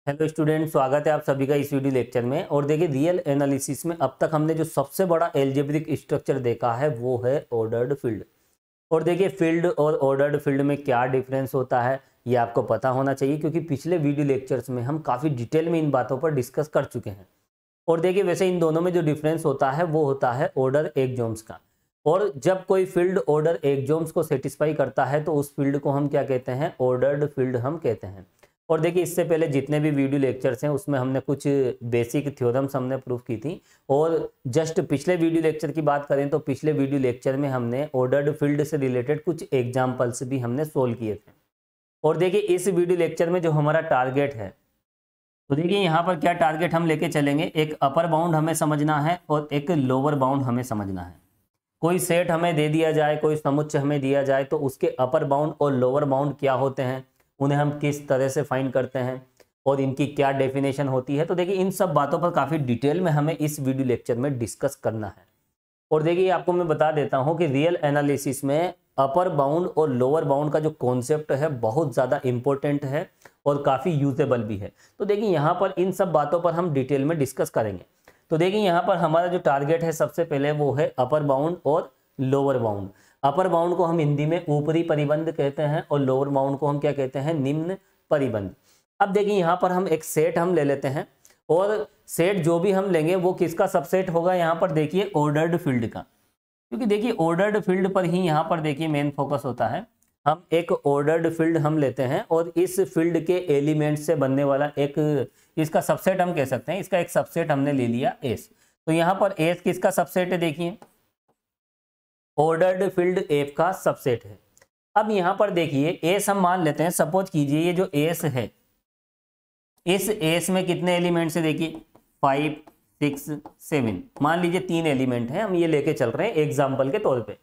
Hello student, स्वागत है आप सभी का इस वीडियो लेक्चर में। और देखिए, रियल एनालिसिस में अब तक हमने जो सबसे बड़ा एल्जेब्रिक स्ट्रक्चर देखा है वो है ऑर्डर्ड फील्ड। और देखिए, फील्ड और ऑर्डर्ड फील्ड में क्या डिफरेंस होता है ये आपको पता होना चाहिए, क्योंकि पिछले वीडियो लेक्चर्स में हम काफ़ी डिटेल में इन बातों पर डिस्कस कर चुके हैं। और देखिए, वैसे इन दोनों में जो डिफरेंस होता है वो होता है ऑर्डर एक्सोम्स का। और जब कोई फील्ड ऑर्डर एक्सोम्स को सेटिस्फाई करता है तो उस फील्ड को हम क्या कहते हैं? ऑर्डर्ड फील्ड हम कहते हैं। और देखिए, इससे पहले जितने भी वीडियो लेक्चर्स हैं उसमें हमने कुछ बेसिक थ्योरम्स हमने प्रूफ की थी। और जस्ट पिछले वीडियो लेक्चर की बात करें तो पिछले वीडियो लेक्चर में हमने ऑर्डर्ड फील्ड से रिलेटेड कुछ एग्जाम्पल्स भी हमने सोल्व किए थे। और देखिए, इस वीडियो लेक्चर में जो हमारा टारगेट है, तो देखिए यहाँ पर क्या टारगेट हम लेके चलेंगे। एक अपर बाउंड हमें समझना है और एक लोअर बाउंड हमें समझना है। कोई सेट हमें दे दिया जाए, कोई समुच्चय हमें दिया जाए, तो उसके अपर बाउंड और लोअर बाउंड क्या होते हैं, उन्हें हम किस तरह से फाइंड करते हैं और इनकी क्या डेफिनेशन होती है। तो देखिए, इन सब बातों पर काफ़ी डिटेल में हमें इस वीडियो लेक्चर में डिस्कस करना है। और देखिए, आपको मैं बता देता हूं कि रियल एनालिसिस में अपर बाउंड और लोअर बाउंड का जो कॉन्सेप्ट है बहुत ज़्यादा इंपॉर्टेंट है और काफ़ी यूजेबल भी है। तो देखिए, यहाँ पर इन सब बातों पर हम डिटेल में डिस्कस करेंगे। तो देखिए, यहाँ पर हमारा जो टारगेट है सबसे पहले वो है अपर बाउंड और लोअर बाउंड। अपर बाउंड को हम हिंदी में ऊपरी परिबंध कहते हैं और लोअर बाउंड को हम क्या कहते हैं? निम्न परिबंध। अब देखिए, यहाँ पर हम एक सेट हम ले लेते हैं और सेट जो भी हम लेंगे वो किसका सबसेट होगा? यहाँ पर देखिए, ऑर्डर्ड फील्ड का। क्योंकि देखिए, ऑर्डर्ड फील्ड पर ही यहाँ पर देखिए मेन फोकस होता है। हम एक ऑर्डर्ड फील्ड हम लेते हैं और इस फील्ड के एलिमेंट से बनने वाला एक इसका सबसेट हम कह सकते हैं। इसका एक सबसेट हमने ले लिया एस। तो यहाँ पर एस किसका सबसेट है? देखिए, ऑर्डर्ड फील्ड एफ का सबसेट है। अब यहाँ पर देखिए, एस हम मान लेते हैं। सपोज कीजिए ये जो एस है, इस एस में कितने एलिमेंट्स है? देखिए 5, 6, 7, मान लीजिए 3 एलिमेंट हैं। हम ये लेके चल रहे हैं एग्जाम्पल के तौर पे।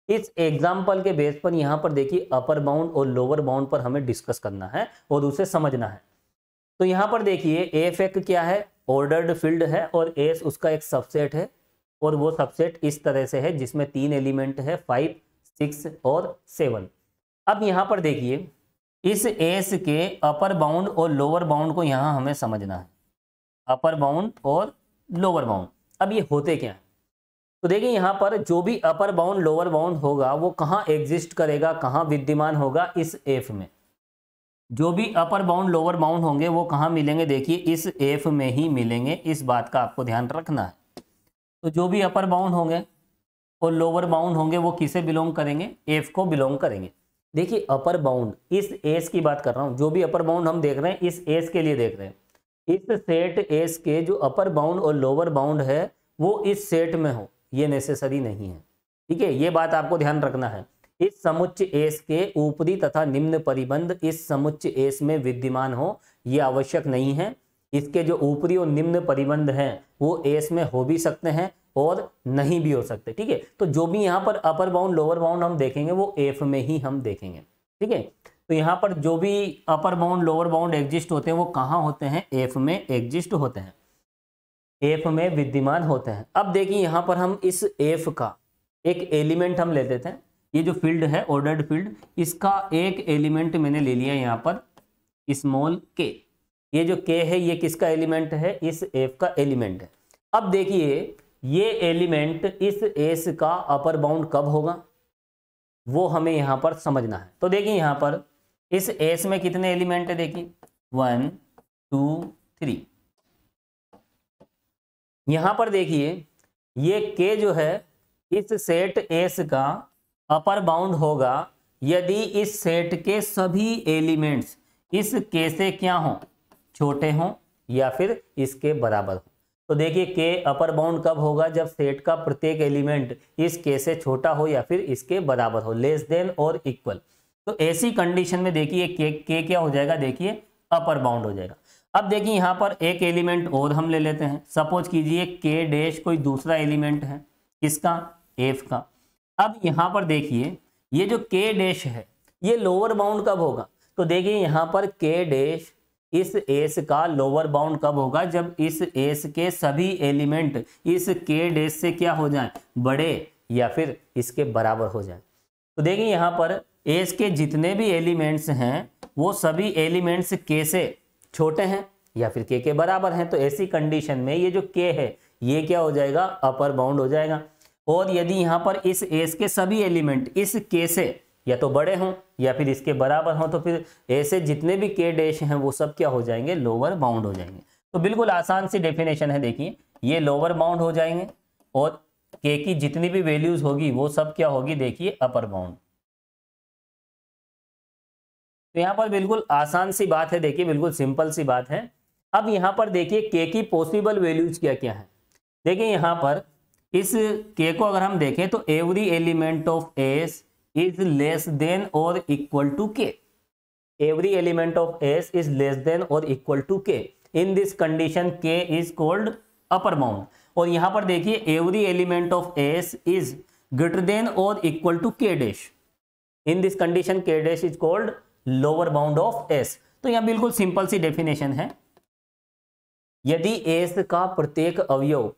इस एग्जाम्पल के बेस पर यहाँ पर देखिए अपर बाउंड और लोअर बाउंड पर हमें डिस्कस करना है और उसे समझना है। तो यहाँ पर देखिए, एफ एक क्या है? ऑर्डर्ड फील्ड है और एस उसका एक सबसेट है। और वो सबसेट इस तरह से है जिसमें 3 एलिमेंट है, 5, 6 और 7। अब यहाँ पर देखिए, इस एस के अपर बाउंड और लोअर बाउंड को यहाँ हमें समझना है। अपर बाउंड और लोअर बाउंड, अब ये होते क्या है? तो देखिए, यहाँ पर जो भी अपर बाउंड लोअर बाउंड होगा वो कहाँ एग्जिस्ट करेगा, कहाँ विद्यमान होगा? इस एफ में। जो भी अपर बाउंड लोअर बाउंड होंगे वो कहाँ मिलेंगे? देखिए, इस एफ में ही मिलेंगे। इस बात का आपको ध्यान रखना है। तो जो भी अपर बाउंड होंगे और लोअर बाउंड होंगे वो किसे बिलोंग करेंगे? एफ को बिलोंग करेंगे। देखिए, अपर बाउंड इस एस की बात कर रहा हूं। जो भी अपर बाउंड हम देख रहे हैं इस एस के लिए देख रहे हैं। इस सेट एस के जो अपर बाउंड और लोअर बाउंड है वो इस सेट में हो, ये नेसेसरी नहीं है। ठीक है, ये बात आपको ध्यान रखना है। इस समुच्चय एस के ऊपरी तथा निम्न परिबंध इस समुच्चय एस में विद्यमान हो, ये आवश्यक नहीं है। इसके जो ऊपरी और निम्न परिबंध हैं वो एस में हो भी सकते हैं और नहीं भी हो सकते। ठीक है, तो जो भी यहाँ पर अपर बाउंड लोअर बाउंड हम देखेंगे वो एफ में ही हम देखेंगे। ठीक है, तो यहाँ पर जो भी upper bound lower bound exist होते हैं वो कहाँ होते हैं? एफ में एग्जिस्ट होते हैं, एफ में विद्यमान होते हैं। अब देखिए, यहाँ पर हम इस एफ का एक एलिमेंट हम ले लेते हैं। ये जो फील्ड है ऑर्डर्ड फील्ड, इसका एक एलिमेंट मैंने ले लिया यहाँ पर स्मॉल के। ये जो के है ये किसका एलिमेंट है? इस एफ का एलिमेंट है। अब देखिए, ये एलिमेंट इस एस का अपर बाउंड कब होगा वो हमें यहां पर समझना है। तो देखिए, यहां पर इस एस में कितने एलिमेंट है? देखिए 1, 2, 3। यहां पर देखिए, ये के जो है इस सेट एस का अपर बाउंड होगा यदि इस सेट के सभी एलिमेंट्स इस के से क्या हो? छोटे हों या फिर इसके बराबर हो। तो देखिए, के अपर बाउंड कब होगा? जब सेट का प्रत्येक एलिमेंट इस के से छोटा हो या फिर इसके बराबर हो, लेस देन और इक्वल। तो ऐसी कंडीशन में देखिए के क्या हो जाएगा? देखिए, अपर बाउंड हो जाएगा। अब देखिए, यहाँ पर एक एलिमेंट और हम ले लेते हैं। सपोज कीजिए के डैश कोई दूसरा एलिमेंट है, किसका? एफ का। अब यहाँ पर देखिए, ये जो के डैश है ये लोअर बाउंड कब होगा? तो देखिए, यहाँ पर के डैश इस एस का लोअर बाउंड कब होगा? जब इस एस के सभी एलिमेंट इस के डैश से क्या हो जाएं? बड़े या फिर इसके बराबर हो जाएं। तो देखिए, यहाँ पर एस के जितने भी एलिमेंट्स हैं वो सभी एलिमेंट्स के से छोटे हैं या फिर k के बराबर हैं। तो ऐसी कंडीशन में ये जो k है ये क्या हो जाएगा, अपर बाउंड हो जाएगा। और यदि यहाँ पर इस एस के सभी एलिमेंट इस k से या तो बड़े हों या फिर इसके बराबर हों, तो फिर ऐसे जितने भी k डैश हैं वो सब क्या हो जाएंगे, लोअर बाउंड हो जाएंगे। तो बिल्कुल आसान सी डेफिनेशन है, देखिए ये लोअर बाउंड हो जाएंगे और k की जितनी भी वैल्यूज होगी वो सब क्या होगी, देखिए अपर बाउंड। तो यहाँ पर बिल्कुल आसान सी बात है, देखिए बिल्कुल सिंपल सी बात है। अब यहाँ पर देखिए k की पॉसिबल वैल्यूज क्या क्या है। देखिए यहाँ पर इस k को अगर हम देखें तो every element of S is less than और equal to k। Every element of S is less than और equal to k। In this condition k is called upper bound. और यहाँ पर देखिए every element of S is greater than और equal to k dash. In this condition k dash is called lower bound of s। तो यहाँ बिल्कुल simple सी definition है, यदि s का प्रत्येक अवयव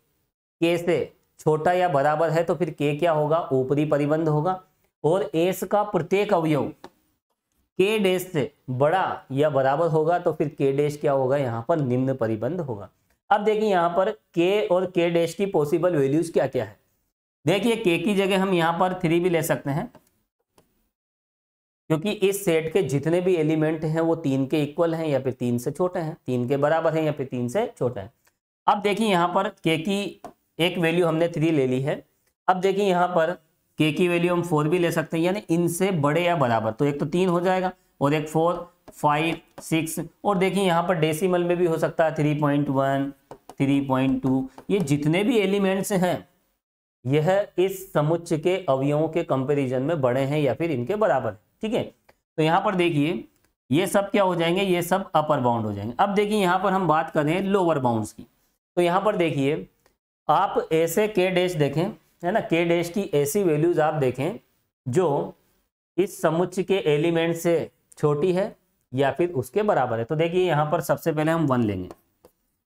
k से छोटा या बराबर है तो फिर k क्या होगा, ऊपरी परिबंध होगा। और s का प्रत्येक अवयव k डैश से बड़ा या बराबर होगा तो फिर k डैश क्या होगा, यहाँ पर निम्न परिबंध होगा। अब देखिए यहाँ पर k और k डैश की पॉसिबल वैल्यूज क्या क्या है। देखिए k की जगह हम यहाँ पर 3 भी ले सकते हैं, क्योंकि इस सेट के जितने भी एलिमेंट हैं वो 3 के इक्वल हैं या फिर 3 से छोटे हैं, 3 के बराबर हैं या फिर 3 से छोटे हैं। अब देखिए यहाँ पर k की एक वैल्यू हमने 3 ले ली है। अब देखिए यहाँ पर k की वैल्यू हम 4 भी ले सकते हैं, यानी इनसे बड़े या बराबर। तो एक तो 3 हो जाएगा और एक 4, 5, 6। और देखिए यहाँ पर डेसिमल में भी हो सकता है 3.1, 3.2। ये जितने भी एलिमेंट्स हैं यह इस समुच्चय के अवयवों के कंपैरिजन में बड़े हैं या फिर इनके बराबर है। ठीक है, तो यहाँ पर देखिए ये सब क्या हो जाएंगे, ये सब अपर बाउंड हो जाएंगे। अब देखिए यहाँ पर हम बात करें लोअर बाउंड्स की, तो यहाँ पर देखिए आप ऐसे k डैश देखें, है ना, k डैश की ऐसी वैल्यूज आप देखें जो इस समुच्चय के एलिमेंट से छोटी है या फिर उसके बराबर है। तो देखिए यहाँ पर सबसे पहले हम 1 लेंगे।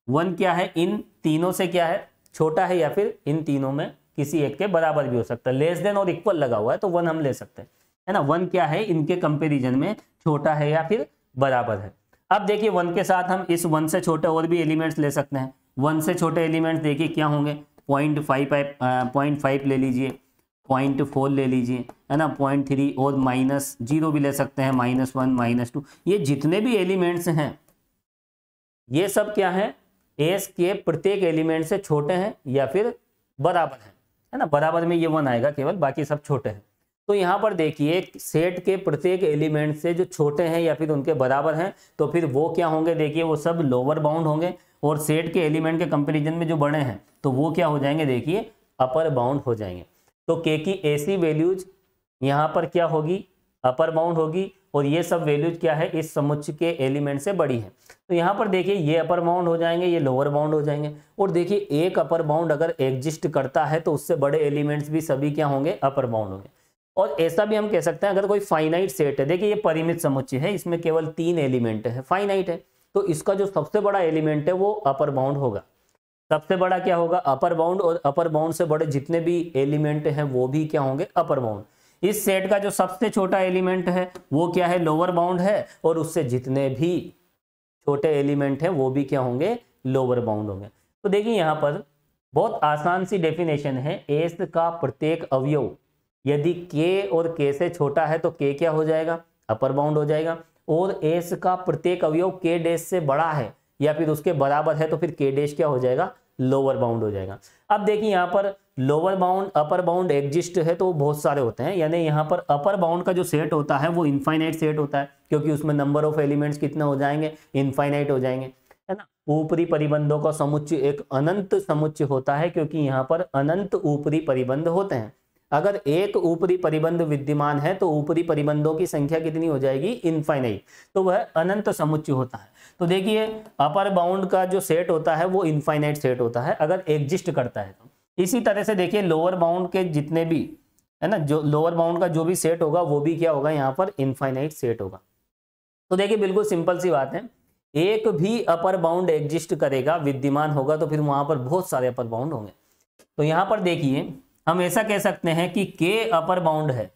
1 क्या है, इन तीनों से क्या है, छोटा है या फिर इन तीनों में किसी एक के बराबर भी हो सकता है। लेस देन और इक्वल लगा हुआ है तो 1 हम ले सकते हैं, है ना। 1 क्या है, इनके कंपैरिजन में छोटा है या फिर बराबर है। अब देखिए 1 के साथ हम इस 1 से छोटे और भी एलिमेंट्स ले सकते हैं। 1 से छोटे एलिमेंट्स देखिए क्या होंगे, 0.5 ले लीजिए, 0.4 ले लीजिए, है ना, 0.3 और -0 भी ले सकते हैं, -1, -2। ये जितने भी एलिमेंट्स हैं ये सब क्या है, एस के प्रत्येक एलिमेंट से छोटे हैं या फिर बराबर है ना। बराबर में ये 1 आएगा केवल, बाकी सब छोटे हैं। तो यहाँ पर देखिए सेट के प्रत्येक एलिमेंट से जो छोटे हैं या फिर उनके बराबर हैं तो फिर वो क्या होंगे, देखिए वो सब लोअर बाउंड होंगे। और सेट के एलिमेंट के कंपैरिजन में जो बड़े हैं तो वो क्या हो जाएंगे, देखिए अपर बाउंड हो जाएंगे। तो k की ऐसी वैल्यूज यहाँ पर क्या होगी, अपर बाउंड होगी। और ये सब वैल्यूज क्या है, इस समुच्चय के एलिमेंट से बड़ी है। तो यहाँ पर देखिए ये अपर बाउंड हो जाएंगे, ये लोअर बाउंड हो जाएंगे। और देखिए एक अपर बाउंड अगर एग्जिस्ट करता है तो उससे बड़े एलिमेंट्स भी सभी क्या होंगे, अपर बाउंड होंगे। और ऐसा भी हम कह सकते हैं अगर कोई फाइनाइट सेट है, देखिए ये परिमित समुच्चय है, इसमें केवल 3 एलिमेंट है, फाइनाइट है, तो इसका जो सबसे बड़ा एलिमेंट है वो अपर बाउंड होगा। सबसे बड़ा क्या होगा, अपर बाउंड। और अपर बाउंड से बड़े जितने भी एलिमेंट हैं वो भी क्या होंगे, अपर बाउंड। इस सेट का जो सबसे छोटा एलिमेंट है वो क्या है, लोअर बाउंड है। और उससे जितने भी छोटे एलिमेंट हैं वो भी क्या होंगे, लोअर बाउंड होंगे। तो देखिए यहाँ पर बहुत आसान सी डेफिनेशन है, एस का प्रत्येक अवयव यदि k और k से छोटा है तो k क्या हो जाएगा, अपर बाउंड हो जाएगा। और एस का प्रत्येक अवयव k डैश से बड़ा है या फिर उसके बराबर है तो फिर k डैश क्या हो जाएगा, लोअर बाउंड हो जाएगा। अब देखिए यहाँ पर lower bound, upper bound exist है तो बहुत सारे होते हैं, यानी यहाँ पर अपर बाउंड का जो सेट होता है वो इनफाइनाइट सेट होता है, क्योंकि उसमें नंबर ऑफ एलिमेंट्स कितने हो जाएंगे, इनफाइनाइट हो जाएंगे, है ना। ऊपरी परिबंधों का समुच्चय एक अनंत समुच्चय होता है, क्योंकि यहाँ पर अनंत ऊपरी परिबंध होते हैं। अगर एक ऊपरी परिबंध विद्यमान है तो ऊपरी परिबंधों की संख्या कितनी हो जाएगी, इनफाइनाइट, तो वह अनंत समुच्चय होता है। तो देखिए अपर बाउंड का जो सेट होता है वो इनफाइनाइट सेट होता है अगर एग्जिस्ट करता है तो। इसी तरह से देखिए लोअर बाउंड के जितने भी, है ना, जो लोअर बाउंड का जो भी सेट होगा वो भी क्या होगा, यहाँ पर इनफाइनाइट सेट होगा। तो देखिए बिल्कुल सिंपल सी बात है, एक भी अपर बाउंड एग्जिस्ट करेगा, विद्यमान होगा, तो फिर वहां पर बहुत सारे अपर बाउंड होंगे। तो यहाँ पर देखिए हम ऐसा कह सकते हैं कि k अपर बाउंड है।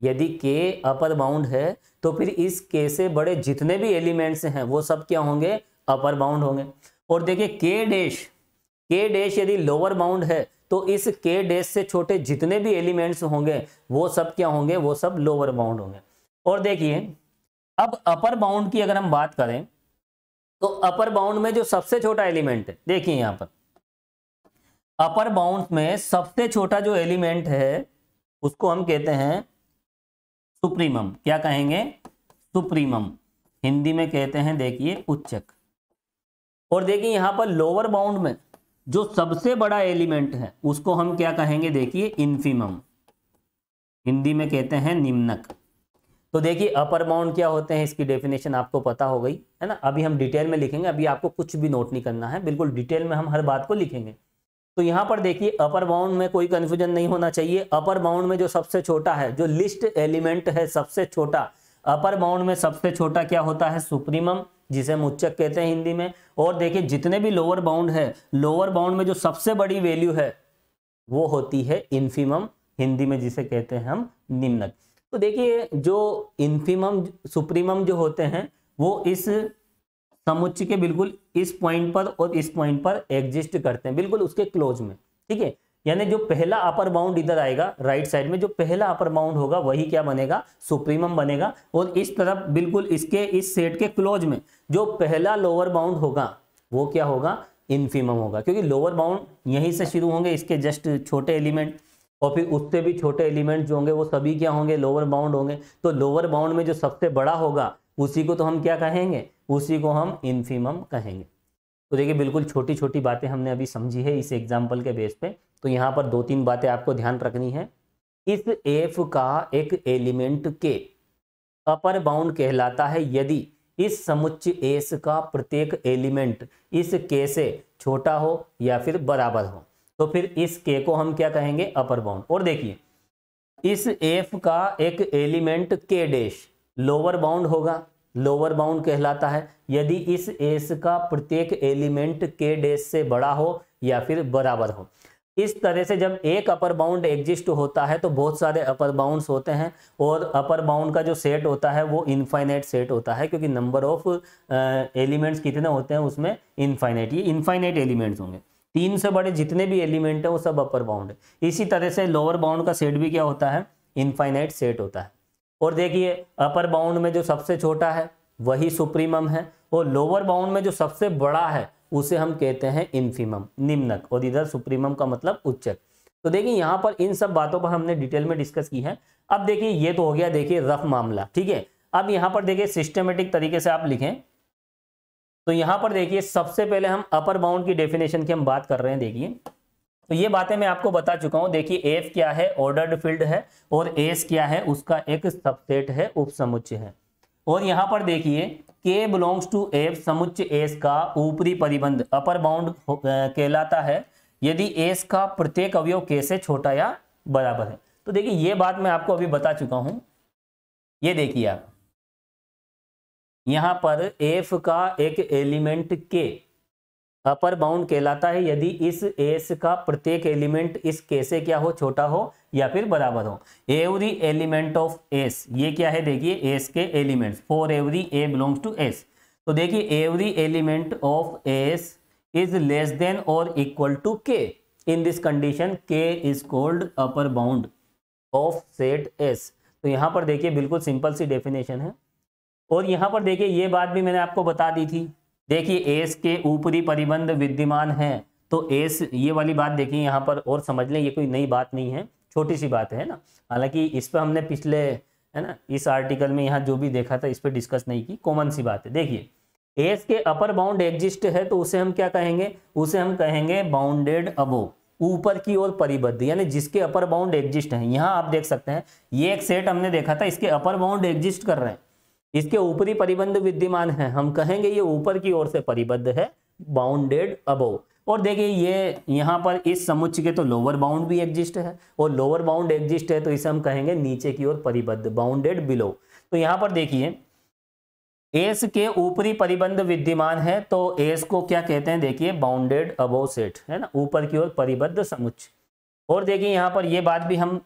यदि k अपर बाउंड है तो फिर इस k से बड़े जितने भी एलिमेंट्स हैं वो सब क्या होंगे, अपर बाउंड होंगे। और देखिए के डैश यदि लोअर बाउंड है तो इस के डैश से छोटे जितने भी एलिमेंट्स होंगे वो सब क्या होंगे, वो सब लोअर बाउंड होंगे। और देखिए अब अपर बाउंड की अगर हम बात करें तो अपर बाउंड में जो सबसे छोटा एलिमेंट है, देखिए यहां पर अपर बाउंड में सबसे छोटा जो एलिमेंट है उसको हम कहते हैं सुप्रीमम। क्या कहेंगे? सुप्रीमम। हिंदी में कहते हैं देखिए उच्चक। और देखिए यहां पर लोअर बाउंड में जो सबसे बड़ा एलिमेंट है उसको हम क्या कहेंगे? देखिए इन्फीमम। हिंदी में कहते हैं निम्नक। तो देखिए अपर बाउंड क्या होते हैं इसकी डेफिनेशन आपको पता हो गई है ना। अभी हम डिटेल में लिखेंगे, अभी आपको कुछ भी नोट नहीं करना है, बिल्कुल डिटेल में हम हर बात को लिखेंगे। तो यहां पर देखिए अपर बाउंड में कोई कंफ्यूजन नहीं होना चाहिए। अपर बाउंड में जो सबसे छोटा है, जो लिस्ट एलिमेंट है सबसे छोटा, अपर बाउंड में सबसे छोटा क्या होता है? सुप्रीमम, जिसे हम उच्चक कहते हैं हिंदी में। और देखिए जितने भी लोअर बाउंड है, लोअर बाउंड में जो सबसे बड़ी वैल्यू है वो होती है इन्फीमम, हिंदी में जिसे कहते हैं हम निम्नक। तो देखिए जो इन्फीमम सुप्रीमम जो होते हैं वो इस समुच्चय के बिल्कुल इस पॉइंट पर और इस पॉइंट पर एग्जिस्ट करते हैं, बिल्कुल उसके क्लोज में, ठीक है। यानी जो पहला अपर बाउंड इधर आएगा राइट साइड में, जो पहला अपर बाउंड होगा वही क्या बनेगा? सुप्रीमम बनेगा। और इस तरफ बिल्कुल इसके इस सेट के क्लोज में जो पहला लोअर बाउंड होगा वो क्या होगा? इन्फीमम होगा, क्योंकि लोअर बाउंड यहीं से शुरू होंगे इसके जस्ट छोटे एलिमेंट, और फिर उससे भी छोटे एलिमेंट जो होंगे वो सभी क्या होंगे? लोअर बाउंड होंगे। तो लोअर बाउंड में जो सबसे बड़ा होगा उसी को तो हम क्या कहेंगे? उसी को हम इन्फीमम कहेंगे। तो देखिए बिल्कुल छोटी छोटी बातें हमने अभी समझी है इस एग्जाम्पल के बेस पे। तो यहाँ पर 2-3 बातें आपको ध्यान रखनी है। इस एफ का एक एलिमेंट के अपर बाउंड कहलाता है यदि इस समुच्चय एस का प्रत्येक एलिमेंट इस के से छोटा हो या फिर बराबर हो, तो फिर इस के को हम क्या कहेंगे? अपर बाउंड। और देखिए इस एफ का एक एलिमेंट के डैश लोअर बाउंड होगा, लोअर बाउंड कहलाता है यदि इस एस का प्रत्येक एलिमेंट के डैश से बड़ा हो या फिर बराबर हो। इस तरह से जब एक अपर बाउंड एग्जिस्ट होता है तो बहुत सारे अपर बाउंड्स होते हैं, और अपर बाउंड का जो सेट होता है वो इनफाइनाइट सेट होता है, क्योंकि नंबर ऑफ एलिमेंट्स कितने होते हैं उसमें? इनफाइनाइट। ये इनफाइनाइट एलिमेंट्स होंगे, 3 से बड़े जितने भी एलिमेंट है वो सब अपर बाउंड है। इसी तरह से लोअर बाउंड का सेट भी क्या होता है? इनफाइनाइट सेट होता है। और देखिए अपर बाउंड में जो सबसे छोटा है वही सुप्रीमम है, और लोअर बाउंड में जो सबसे बड़ा है उसे हम कहते हैं इन्फीमम, निम्नक। और इधर सुप्रीमम का मतलब उच्चक। तो देखिए यहाँ पर इन सब बातों पर हमने डिटेल में डिस्कस की है। अब देखिए ये तो हो गया देखिए रफ मामला, ठीक है। अब यहाँ पर देखिए सिस्टमेटिक तरीके से आप लिखें तो यहाँ पर देखिए सबसे पहले हम अपर बाउंड की डेफिनेशन की हम बात कर रहे हैं। देखिए तो ये बातें मैं आपको बता चुका हूं। देखिए एफ क्या है? ऑर्डर्ड फील्ड है, और एस क्या है? उसका एक सबसेट है, उपसमुच्चय है। और यहां पर देखिए के बिलोंग्स टू एफ, समुच्चय एस का ऊपरी परिबंध अपर बाउंड कहलाता है यदि एस का प्रत्येक अवयव के से छोटा या बराबर है। तो देखिए ये बात मैं आपको अभी बता चुका हूं। ये देखिए आप यहां पर एफ का एक एलिमेंट के अपर बाउंड कहलाता है यदि इस एस का प्रत्येक एलिमेंट इस के से क्या हो? छोटा हो या फिर बराबर हो। एवरी एलिमेंट ऑफ एस, ये क्या है? देखिए एस के elements, for every A belongs to S. तो देखिए every element of S is less than और equal to K. In this condition K is called upper bound of set S. तो यहाँ पर देखिए बिल्कुल सिंपल सी डेफिनेशन है। और यहाँ पर देखिए ये बात भी मैंने आपको बता दी थी। देखिए एस के ऊपरी परिबंध विद्यमान है, तो एस, ये वाली बात देखिए यहाँ पर और समझ लें, ये कोई नई बात नहीं है, छोटी सी बात है ना। हालांकि इस पर हमने पिछले है ना इस आर्टिकल में यहाँ जो भी देखा था इस पर डिस्कस नहीं की, कॉमन सी बात है। देखिए एस के अपर बाउंड एग्जिस्ट है तो उसे हम क्या कहेंगे? उसे हम कहेंगे बाउंडेड अबोव, ऊपर की ओर परिबद्ध, यानी जिसके अपर बाउंड एग्जिस्ट है। यहाँ आप देख सकते हैं ये एक सेट हमने देखा था, इसके अपर बाउंड एग्जिस्ट कर रहे हैं, इसके ऊपरी परिबंध विद्यमान है, हम कहेंगे ये ऊपर की ओर से परिबद्ध है, बाउंडेड अबोव। और देखिए ये यहाँ पर इस समुच्चय के तो लोअर बाउंड भी एग्जिस्ट है, और लोअर बाउंड एग्जिस्ट है तो इसे हम कहेंगे नीचे की ओर परिबद्ध, बाउंडेड बिलो। तो यहाँ पर देखिए एस के ऊपरी परिबंध विद्यमान है तो एस को क्या कहते हैं? देखिए बाउंडेड अबोव सेट, है ना, ऊपर की ओर परिबद्ध समुच्चय। और देखिए यहाँ पर ये बात भी हम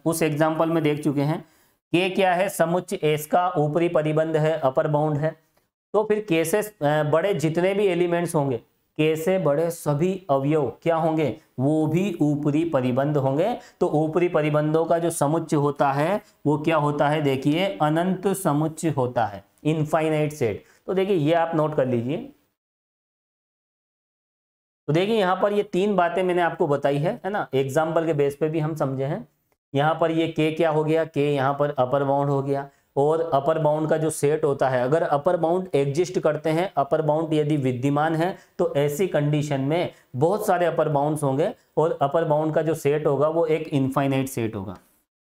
उस एग्जाम्पल में देख चुके हैं। के क्या है? समुच्चय एस का ऊपरी परिबंध है, अपर बाउंड है। तो फिर के से बड़े जितने भी एलिमेंट्स होंगे, के से बड़े सभी अवयव क्या होंगे, वो भी ऊपरी परिबंध होंगे। तो ऊपरी परिबंधों का जो समुच्चय होता है वो क्या होता है, देखिए अनंत समुच्चय होता है, इनफाइनाइट सेट। तो देखिए ये आप नोट कर लीजिए। तो देखिए यहाँ पर ये तीन बातें मैंने आपको बताई है ना, एग्जाम्पल के बेस पे भी हम समझे हैं। यहाँ पर ये के क्या हो गया, के यहाँ पर अपर बाउंड हो गया। और अपर बाउंड का जो सेट होता है, अगर अपर बाउंड एग्जिस्ट करते हैं, अपर बाउंड यदि विद्यमान है, तो ऐसी कंडीशन में बहुत सारे अपर बाउंड्स होंगे और अपर बाउंड का जो सेट होगा वो एक इनफाइनाइट सेट होगा,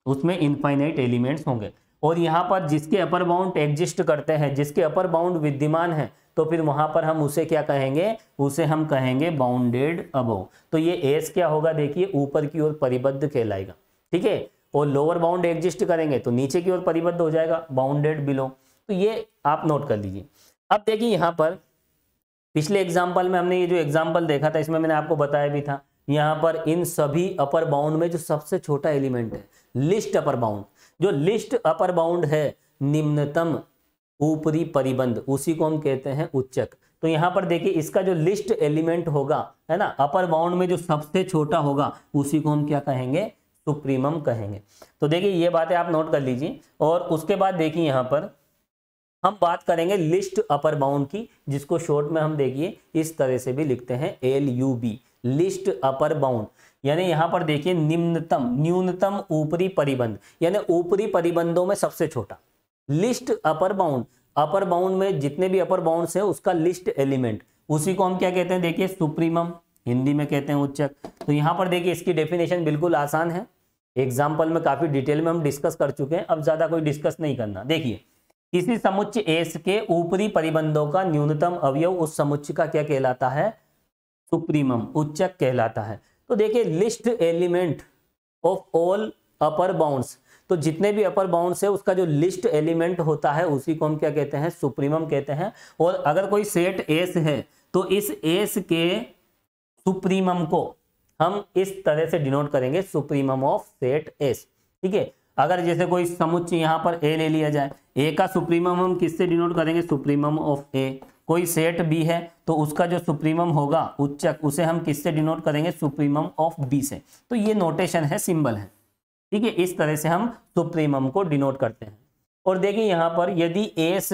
उसमें इनफाइनाइट एलिमेंट्स होंगे। और यहाँ पर जिसके अपर बाउंड एग्जिस्ट करते हैं, जिसके अपर बाउंड विद्यमान है, तो फिर वहां पर हम उसे क्या कहेंगे, उसे हम कहेंगे बाउंडेड अबव। तो ये एस क्या होगा, देखिए ऊपर की ओर परिबद्ध कहलाएगा, ठीक है। और लोअर बाउंड एग्जिस्ट करेंगे तो नीचे की ओर परिबद्ध हो जाएगा, बाउंडेड बिलो। तो ये आप नोट कर लीजिए। अब देखिए यहाँ पर पिछले एग्जाम्पल में हमने ये जो एग्जाम्पल देखा था, इसमें मैंने आपको बताया भी था, यहाँ पर इन सभी अपर बाउंड में जो सबसे छोटा एलिमेंट है लिस्ट अपर बाउंड, जो लिस्ट अपर बाउंड है निम्नतम ऊपरी परिबंध, उसी को हम कहते हैं उच्चक। तो यहाँ पर देखिए इसका जो लिस्ट एलिमेंट होगा, है ना, अपर बाउंड में जो सबसे छोटा होगा, उसी को हम क्या कहेंगे, सुप्रीमम कहेंगे। तो देखिए ये बातें आप नोट कर लीजिए। और उसके बाद देखिए यहाँ पर हम बात करेंगे लिस्ट अपर बाउंड की, जिसको शॉर्ट में हम देखिए इस तरह से भी लिखते हैं LUB, लिस्ट अपर बाउंड। यानी यहाँ पर देखिए न्यूनतम ऊपरी परिबंध, यानी ऊपरी परिबंधों में सबसे छोटा। List upper bound, upper bound में जितने भी अपर बाउंड्स हैं उसका लिस्ट एलिमेंट, उसी को हम क्या कहते हैं, देखिए सुप्रीमम, हिंदी में कहते हैं उच्चक। तो यहाँ पर देखिए इसकी डेफिनेशन बिल्कुल आसान है, एग्जाम्पल में काफी डिटेल में हम डिस्कस कर चुके हैं, अब ज्यादा कोई डिस्कस नहीं करना। देखिए किसी समुच्चय एस के ऊपरी परिबंधों का न्यूनतम अवयव उस समुच्चय का क्या कहलाता है, सुप्रीमम, उच्चक कहलाता है। तो देखिए list element of all upper bounds, तो जितने भी अपर बाउंड्स है उसका जो लिस्ट एलिमेंट होता है उसी को हम क्या कहते हैं, सुप्रीमम कहते हैं। और अगर कोई सेट एस है तो इस एस के सुप्रीमम को हम इस तरह से डिनोट करेंगे, सुप्रीमम ऑफ सेट एस, ठीक है। अगर जैसे कोई समुच्चय यहाँ पर ए ले लिया जाए, ए का सुप्रीमम हम किससे डिनोट करेंगे, सुप्रीमम ऑफ ए। कोई सेट बी है तो उसका जो सुप्रीमम होगा उच्चक, उसे हम किससे डिनोट करेंगे, सुप्रीमम ऑफ बी से। तो ये नोटेशन है, सिंबल है, ठीक है। इस तरह से हम सुप्रीमम को डिनोट करते हैं। और देखिए यहाँ पर यदि एस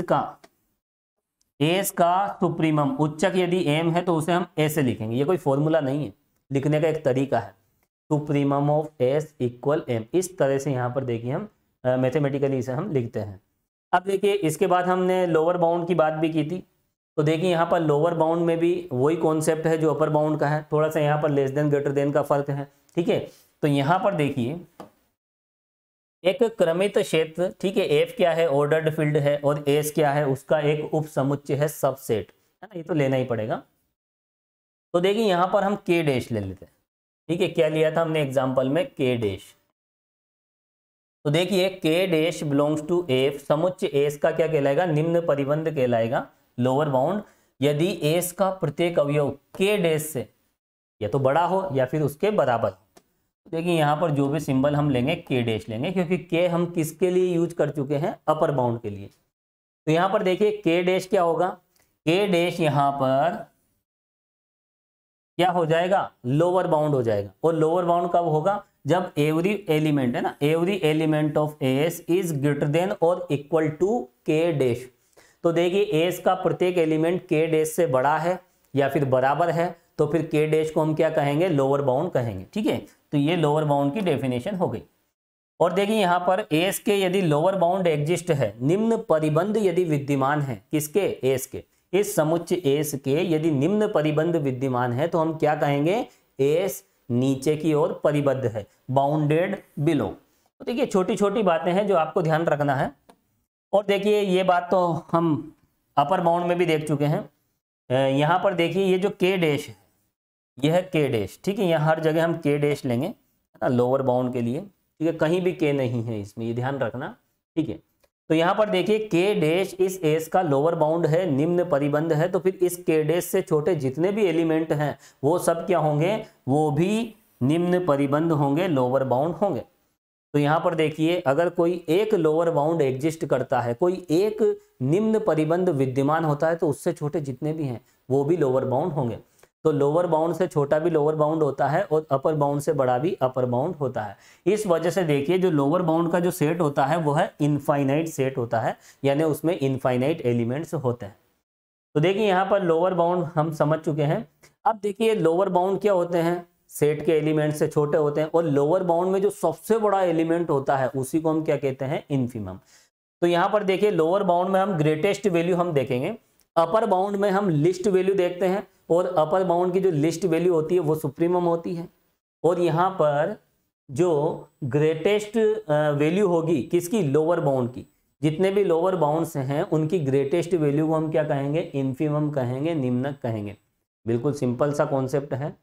का सुप्रीमम उच्चक यदि एम है तो उसे हम ऐसे लिखेंगे, ये कोई फॉर्मूला नहीं है, लिखने का एक तरीका है, supremum of S equal M. इस तरह से यहाँ पर देखिए हम मैथमेटिकली इसे हम लिखते हैं। अब देखिए इसके बाद हमने लोअर बाउंड की बात भी की थी। तो देखिए यहाँ पर लोअर बाउंड में भी वही कॉन्सेप्ट है जो अपर बाउंड का है, थोड़ा सा यहाँ पर लेस देन ग्रेटर देन का फर्क है, ठीक है। तो यहाँ पर देखिए एक क्रमित क्षेत्र, ठीक है, एफ क्या है, ऑर्डर्ड फील्ड है, और एस क्या है, उसका एक उप समुच्चय है, सबसेट, है ना, ये तो लेना ही पड़ेगा। तो देखिए यहाँ पर हम के डैश ले लेते हैं, ठीक है। क्या लिया था हमने एग्जाम्पल में, के डैश। तो देखिए के डैश बिलोंग्स टू एफ, समुच्चय एस का क्या कहलाएगा, निम्न परिबंध कहलाएगा, लोअर बाउंड, यदि एस का प्रत्येक अवयव के डैश से या तो बड़ा हो या फिर उसके बराबर हो। देखिए यहाँ पर जो भी सिंबल हम लेंगे के डैश लेंगे, क्योंकि के हम किसके लिए यूज कर चुके हैं, अपर बाउंड के लिए। तो यहाँ पर देखिए के डैश क्या होगा, के डैश यहाँ पर क्या हो जाएगा, लोअर बाउंड हो जाएगा। और लोअर बाउंड कब होगा, जब एवरी एलिमेंट, है ना, every element of S is greater than और इक्वल टू के डैश। तो देखिए एस का प्रत्येक एलिमेंट के डैश से बड़ा है या फिर बराबर है, तो फिर के डैश को हम क्या कहेंगे, लोअर बाउंड कहेंगे, ठीक है। तो ये लोअर बाउंड की डेफिनेशन हो गई। और देखिए यहाँ पर एस के यदि लोअर बाउंड एग्जिस्ट है, निम्न परिबंध यदि विद्यमान है, किसके, एस के, इस समुच्चय एस के यदि निम्न परिबंध विद्यमान है तो हम क्या कहेंगे, एस नीचे की ओर परिबद्ध है, बाउंडेड बिलो। तो देखिए छोटी छोटी बातें हैं जो आपको ध्यान रखना है। और देखिए ये बात तो हम अपर बाउंड में भी देख चुके हैं। यहाँ पर देखिए ये जो के डैश है, यह है के डैश, ठीक है। यहाँ हर जगह हम के डैश लेंगे, है ना, लोअर बाउंड के लिए, ठीक है, कहीं भी के नहीं है इसमें, ये ध्यान रखना, ठीक है। तो यहाँ पर देखिए के डैश इस एस का लोअर बाउंड है, निम्न परिबंध है, तो फिर इस के डैश से छोटे जितने भी एलिमेंट हैं वो सब क्या होंगे, वो भी निम्न परिबंध होंगे, लोअर बाउंड होंगे। तो यहाँ पर देखिए अगर कोई एक लोअर बाउंड एग्जिस्ट करता है, कोई एक निम्न परिबंध विद्यमान होता है, तो उससे छोटे जितने भी हैं वो भी लोअर बाउंड होंगे। तो लोअर बाउंड से छोटा भी लोअर बाउंड होता है और अपर बाउंड से बड़ा भी अपर बाउंड होता है। इस वजह से देखिए जो लोअर बाउंड का जो सेट होता है वो है इनफाइनाइट सेट होता है, यानी उसमें इनफाइनाइट एलिमेंट्स होते हैं। तो देखिए यहाँ पर लोअर बाउंड हम समझ चुके हैं। अब देखिए लोअर बाउंड क्या होते हैं, सेट के एलिमेंट से छोटे होते हैं, और लोअर बाउंड में जो सबसे बड़ा एलिमेंट होता है उसी को हम क्या कहते हैं, इन्फिमम। तो यहाँ पर देखिए लोअर बाउंड में हम ग्रेटेस्ट वैल्यू हम देखेंगे, अपर बाउंड में हम लिस्ट वैल्यू देखते हैं, और अपर बाउंड की जो लिस्ट वैल्यू होती है वो सुप्रीमम होती है। और यहाँ पर जो ग्रेटेस्ट वैल्यू होगी किसकी, लोअर बाउंड की, जितने भी लोअर बाउंड्स हैं उनकी ग्रेटेस्ट वैल्यू को हम क्या कहेंगे, इन्फिमम कहेंगे, निम्नक कहेंगे। बिल्कुल सिंपल सा कॉन्सेप्ट है।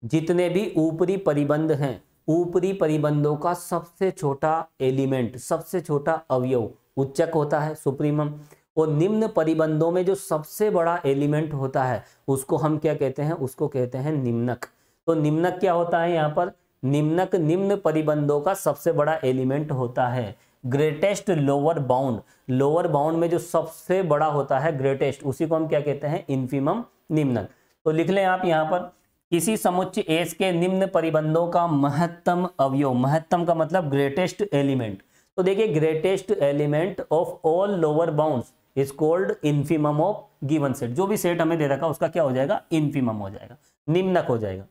जितने भी ऊपरी परिबंध हैं, ऊपरी परिबंधों का सबसे छोटा एलिमेंट, सबसे छोटा अवयव उच्चक होता है, सुप्रीमम। और निम्न परिबंधों में जो सबसे बड़ा एलिमेंट होता है उसको हम क्या कहते हैं, उसको कहते हैं निम्नक। तो निम्नक क्या होता है यहाँ पर, निम्नक निम्न परिबंधों का सबसे बड़ा एलिमेंट होता है। Greatest lower bound, lower bound में जो सबसे बड़ा होता है ग्रेटेस्ट, उसी को हम क्या कहते हैं, इन्फिमम, निम्नक। तो लिख लें आप यहाँ पर, किसी समुच्चय एस के निम्न परिबंधों का महत्तम अवयव, महत्तम का मतलब ग्रेटेस्ट एलिमेंट। तो देखिए greatest element of all lower bounds is called infimum of given set. जो भी सेट हमें दे रखा उसका क्या हो जाएगा, इन्फिमम हो जाएगा, निम्नक हो जाएगा।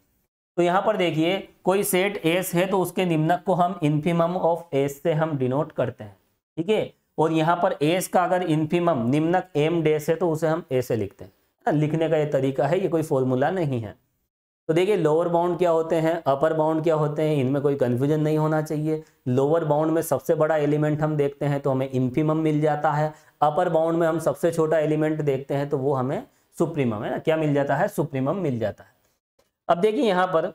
तो यहाँ पर देखिए कोई सेट एस है तो उसके निम्नक को हम इन्फिमम ऑफ एस से हम डिनोट करते हैं, ठीक है। और यहाँ पर एस का अगर इन्फिमम निम्नक एम डेस है तो उसे हम ए से लिखते हैं। लिखने का ये तरीका है, ये कोई फॉर्मूला नहीं है। तो देखिए लोअर बाउंड क्या होते हैं, अपर बाउंड क्या होते हैं, इनमें कोई कंफ्यूजन नहीं होना चाहिए। लोअर बाउंड में सबसे बड़ा एलिमेंट हम देखते हैं तो हमें इन्फिमम मिल जाता है। अपर बाउंड में हम सबसे छोटा एलिमेंट देखते हैं तो वो हमें सुप्रीमम, है ना, क्या मिल जाता है, सुप्रीमम मिल जाता है। अब देखिए यहाँ पर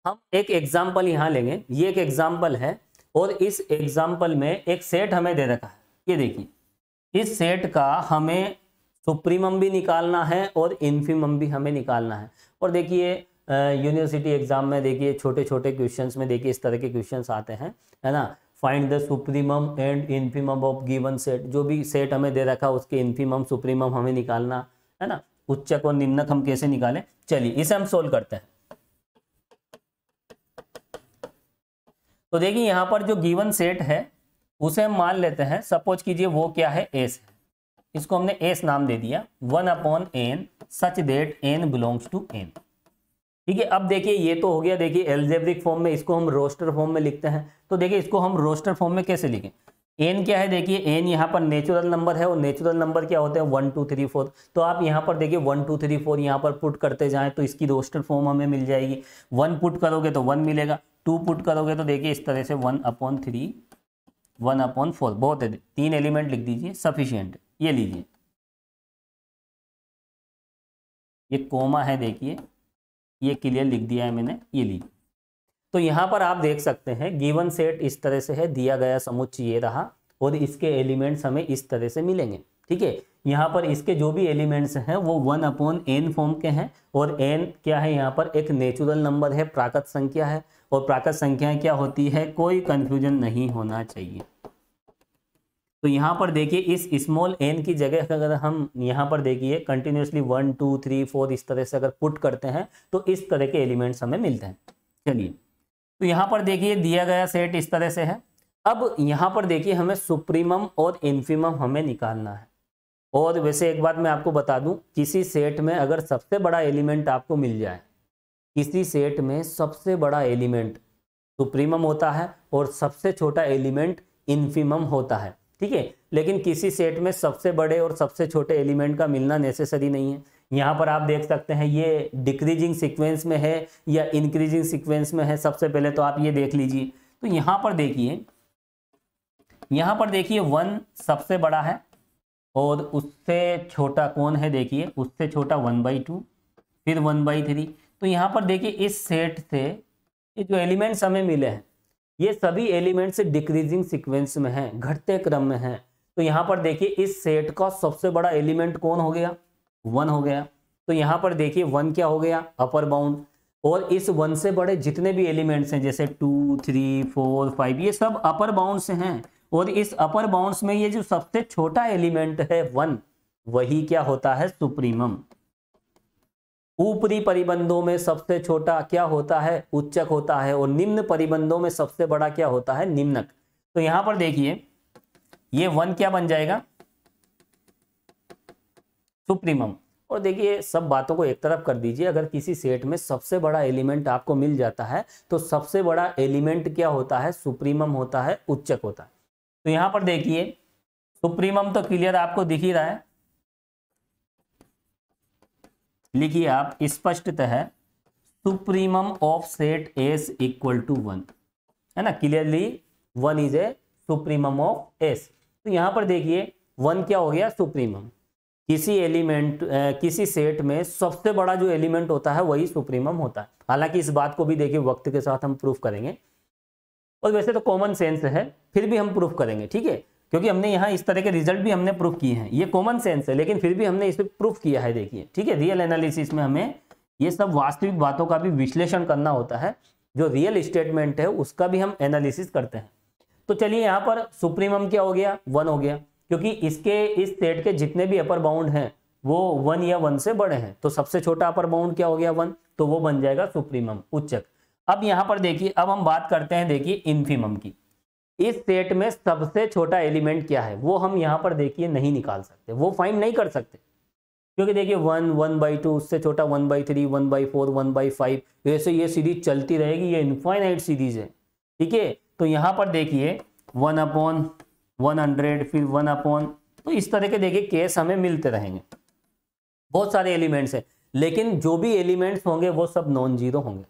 हम एक एग्जाम्पल यहाँ लेंगे, ये एक एग्जाम्पल है, और इस एग्जाम्पल में एक सेट हमें दे रखा है। ये देखिए इस सेट का हमें सुप्रीमम भी निकालना है और इन्फिमम भी हमें निकालना है। और देखिए यूनिवर्सिटी एग्जाम में देखिए छोटे छोटे क्वेश्चंस में देखिए इस तरह के क्वेश्चंस आते हैं, है ना। Find the supremum and infimum of given set. जो भी सेट हमें दे रखा उसके इन्फिमम सुप्रीमम हमें निकालना है ना। उच्चक और निम्नक हम कैसे निकालें, चलिए इसे हम सोल्व करते हैं। तो देखिए यहाँ पर जो गिवन सेट है उसे हम मान लेते हैं, सपोज कीजिए वो क्या है, एस है। इसको हमने एस नाम दे दिया, 1/n such that n belongs to n, ठीक है। अब देखिए ये तो हो गया, देखिए एल्जेब्रिक फॉर्म में, इसको हम रोस्टर फॉर्म में लिखते हैं। तो देखिए इसको हम रोस्टर फॉर्म में कैसे लिखें, n क्या है, देखिए n यहाँ पर नेचुरल नंबर है, और नेचुरल नंबर क्या होते हैं, 1 2 3 4। तो आप यहाँ पर देखिए 1 2 3 4 यहाँ पर पुट करते जाएं तो इसकी रोस्टर फॉर्म हमें मिल जाएगी। 1 पुट करोगे तो 1 मिलेगा, 2 पुट करोगे तो देखिए इस तरह से 1/3 1/4, बहुत है, 3 एलिमेंट लिख दीजिए, सफिशियंट। ये लीजिए, ये कोमा है, देखिए ये क्लियर लिख दिया है मैंने, ये लीजिए। तो यहाँ पर आप देख सकते हैं गिवन सेट इस तरह से है, दिया गया समुच्चय ये रहा, और इसके एलिमेंट्स हमें इस तरह से मिलेंगे, ठीक है। यहाँ पर इसके जो भी एलिमेंट्स हैं वो 1/n फॉर्म के हैं, और n क्या है, यहाँ पर एक नेचुरल नंबर है, प्राकृत संख्या है, और प्राकृत संख्याएं क्या होती है, कोई कंफ्यूजन नहीं होना चाहिए। तो यहाँ पर देखिए इस स्मॉल n की जगह अगर हम यहाँ पर देखिए कंटिन्यूसली 1 2 3 4 इस तरह से अगर पुट करते हैं तो इस तरह के एलिमेंट्स हमें मिलते हैं। चलिए तो यहाँ पर देखिए दिया गया सेट इस तरह से है। अब यहाँ पर देखिए हमें सुप्रीमम और इन्फिमम हमें निकालना है। और वैसे एक बात मैं आपको बता दूं, किसी सेट में अगर सबसे बड़ा एलिमेंट आपको मिल जाए, किसी सेट में सबसे बड़ा एलिमेंट सुप्रीमम होता है और सबसे छोटा एलिमेंट इन्फिमम होता है, ठीक है। लेकिन किसी सेट में सबसे बड़े और सबसे छोटे एलिमेंट का मिलना नेसेसरी नहीं है। यहाँ पर आप देख सकते हैं ये डिक्रीजिंग सीक्वेंस में है या इंक्रीजिंग सीक्वेंस में है। सबसे पहले तो आप ये देख लीजिए। तो यहाँ पर देखिए 1 सबसे बड़ा है और उससे छोटा कौन है, देखिए उससे छोटा 1/2, फिर 1/3। तो यहाँ पर देखिए इस सेट से ये जो एलिमेंट्स हमें मिले हैं ये सभी एलिमेंट्स डिक्रीजिंग सीक्वेंस में हैं, घटते क्रम में हैं। तो यहाँ पर देखिए इस सेट का सबसे बड़ा एलिमेंट कौन हो गया, 1 हो गया। तो यहाँ पर देखिए 1 क्या हो गया, अपर बाउंड। और इस 1 से बड़े जितने भी एलिमेंट्स हैं जैसे 2, 3, 4, 5 ये सब अपर बाउंड्स हैं, और इस अपर बाउंड्स में ये जो सबसे छोटा एलिमेंट है 1, वही क्या होता है, सुप्रीमम। ऊपरी परिबंधों में सबसे छोटा क्या होता है, उच्चक होता है, और निम्न परिबंधों में सबसे बड़ा क्या होता है, निम्नक। तो यहां पर देखिए ये 1 क्या बन जाएगा, सुप्रीमम। और देखिए सब बातों को एक तरफ कर दीजिए, अगर किसी सेट में सबसे बड़ा एलिमेंट आपको मिल जाता है तो सबसे बड़ा एलिमेंट क्या होता है, सुप्रीमम होता है, उच्चक होता है। तो यहां पर देखिए सुप्रीमम तो क्लियर आपको दिख ही रहा है, लिखिए आप स्पष्टतः supremum of set S equal to 1, है ना, clearly 1 is a supremum of S. तो यहां पर देखिए 1 क्या हो गया, सुप्रीमम। किसी एलिमेंट किसी सेट में सबसे बड़ा जो एलिमेंट होता है वही सुप्रीमम होता है। हालांकि इस बात को भी देखिए वक्त के साथ हम प्रूफ करेंगे, और वैसे तो कॉमन सेंस है, फिर भी हम प्रूफ करेंगे, ठीक है, क्योंकि हमने यहाँ इस तरह के रिजल्ट भी हमने प्रूफ किए हैं। ये कॉमन सेंस है लेकिन फिर भी हमने इसे प्रूफ किया है, देखिए, ठीक है। रियल एनालिसिस में हमें ये सब वास्तविक बातों का भी विश्लेषण करना होता है, जो रियल स्टेटमेंट है उसका भी हम एनालिसिस करते हैं। तो चलिए यहाँ पर सुप्रीमम क्या हो गया, 1 हो गया, क्योंकि इसके इस सेट के जितने भी अपर बाउंड हैं वो 1 या 1 से बड़े हैं, तो सबसे छोटा अपर बाउंड क्या हो गया, 1, तो वो बन जाएगा सुप्रीमम, उच्चक। अब यहां पर देखिए, अब हम बात करते हैं देखिए इन्फीमम की। इस सेट में सबसे छोटा एलिमेंट क्या है वो हम यहां पर देखिए नहीं निकाल सकते, वो फाइंड नहीं कर सकते, क्योंकि देखिए 1, 1/2, उससे छोटा 1/3, 1/4, 1/5, ऐसे ये सीरीज चलती रहेगी, ये इनफाइनाइट सीरीज है, ठीक है। तो यहां पर देखिए 1/100, फिर 1/, तो इस तरह के देखिए केस हमें मिलते रहेंगे। बहुत सारे एलिमेंट्स हैं, लेकिन जो भी एलिमेंट्स होंगे वो सब नॉन जीरो होंगे।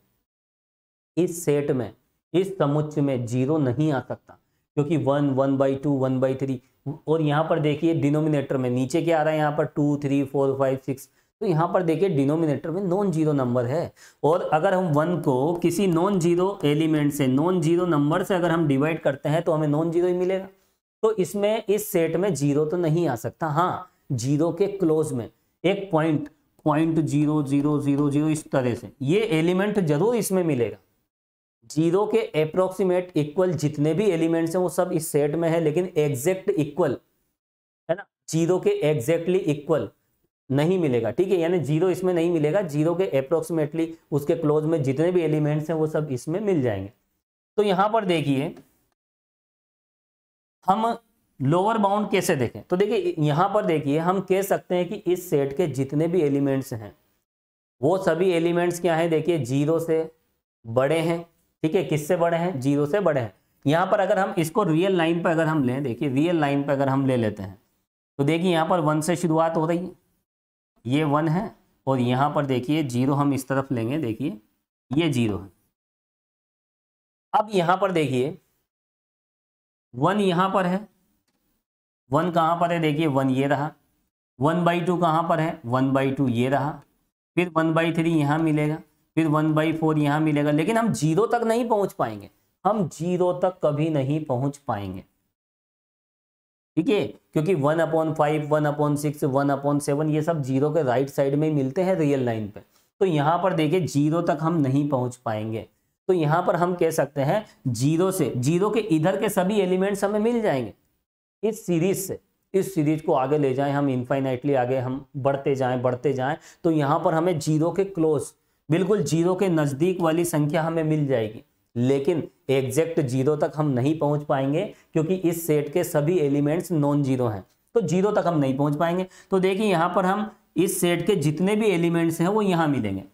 इस सेट में, इस समुच्चय में जीरो नहीं आ सकता, क्योंकि 1, 1/2, 1/3, और यहाँ पर देखिए डिनोमिनेटर में नीचे क्या आ रहा है, यहाँ पर 2, 3, 4, 5, 6, तो यहाँ पर देखिए डिनोमिनेटर में नॉन जीरो नंबर है। और अगर हम 1 को किसी नॉन जीरो एलिमेंट से, नॉन जीरो नंबर से अगर हम डिवाइड करते हैं तो हमें नॉन जीरो ही मिलेगा। तो इसमें इस सेट में जीरो तो नहीं आ सकता। हाँ, जीरो के क्लोज में एक पॉइंट 0.0000 इस तरह से ये एलिमेंट जरूर इसमें मिलेगा। जीरो के अप्रोक्सीमेट इक्वल जितने भी एलिमेंट्स हैं वो सब इस सेट में है, लेकिन एग्जैक्ट इक्वल, है ना, जीरो के एग्जैक्टली इक्वल नहीं मिलेगा, ठीक है, यानी जीरो इसमें नहीं मिलेगा। जीरो के अप्रोक्सीमेटली उसके क्लोज में जितने भी एलिमेंट्स हैं वो सब इसमें मिल जाएंगे। तो यहां पर देखिए हम लोअर बाउंड कैसे देखें, तो देखिए यहां पर देखिए हम कह सकते हैं कि इस सेट के जितने भी एलिमेंट्स हैं वो सभी एलिमेंट्स क्या हैं, देखिए जीरो से बड़े हैं, ठीक है, किससे बड़े हैं, जीरो से बड़े हैं। यहां पर अगर हम इसको रियल लाइन पर अगर हम लें, देखिए रियल लाइन पर अगर हम ले लेते हैं तो देखिए यहां पर 1 से शुरुआत हो रही है, ये 1 है, और यहां पर देखिए जीरो हम इस तरफ लेंगे, देखिए ये जीरो है। अब यहां पर देखिए 1 यहां पर है, 1 कहां पर है, देखिए 1 ये रहा, 1/2 कहां पर है, 1/2 ये रहा, फिर 1/3 यहां मिलेगा, फिर 1/4 यहां मिलेगा, लेकिन हम जीरो तक नहीं पहुंच पाएंगे, हम जीरो तक कभी नहीं पहुंच पाएंगे, ठीक है, क्योंकि 1/5, 1/6, 1/7 ये सब जीरो के राइट साइड में ही मिलते हैं रियल लाइन पे। तो यहां पर देखिए जीरो तक हम नहीं पहुंच पाएंगे। तो यहां पर हम कह सकते हैं जीरो से, जीरो के इधर के सभी एलिमेंट्स हमें मिल जाएंगे इस सीरीज से। इस सीरीज को आगे ले जाएं हम, इनफाइनाइटली आगे हम बढ़ते जाएं, तो यहां पर हमें जीरो के क्लोज, बिल्कुल जीरो के नजदीक वाली संख्या हमें मिल जाएगी, लेकिन एग्जैक्ट जीरो तक हम नहीं पहुंच पाएंगे, क्योंकि इस सेट के सभी एलिमेंट्स नॉन जीरो हैं, तो जीरो तक हम नहीं पहुंच पाएंगे। तो देखिए यहां पर हम इस सेट के जितने भी एलिमेंट्स हैं वो यहां मिलेंगे,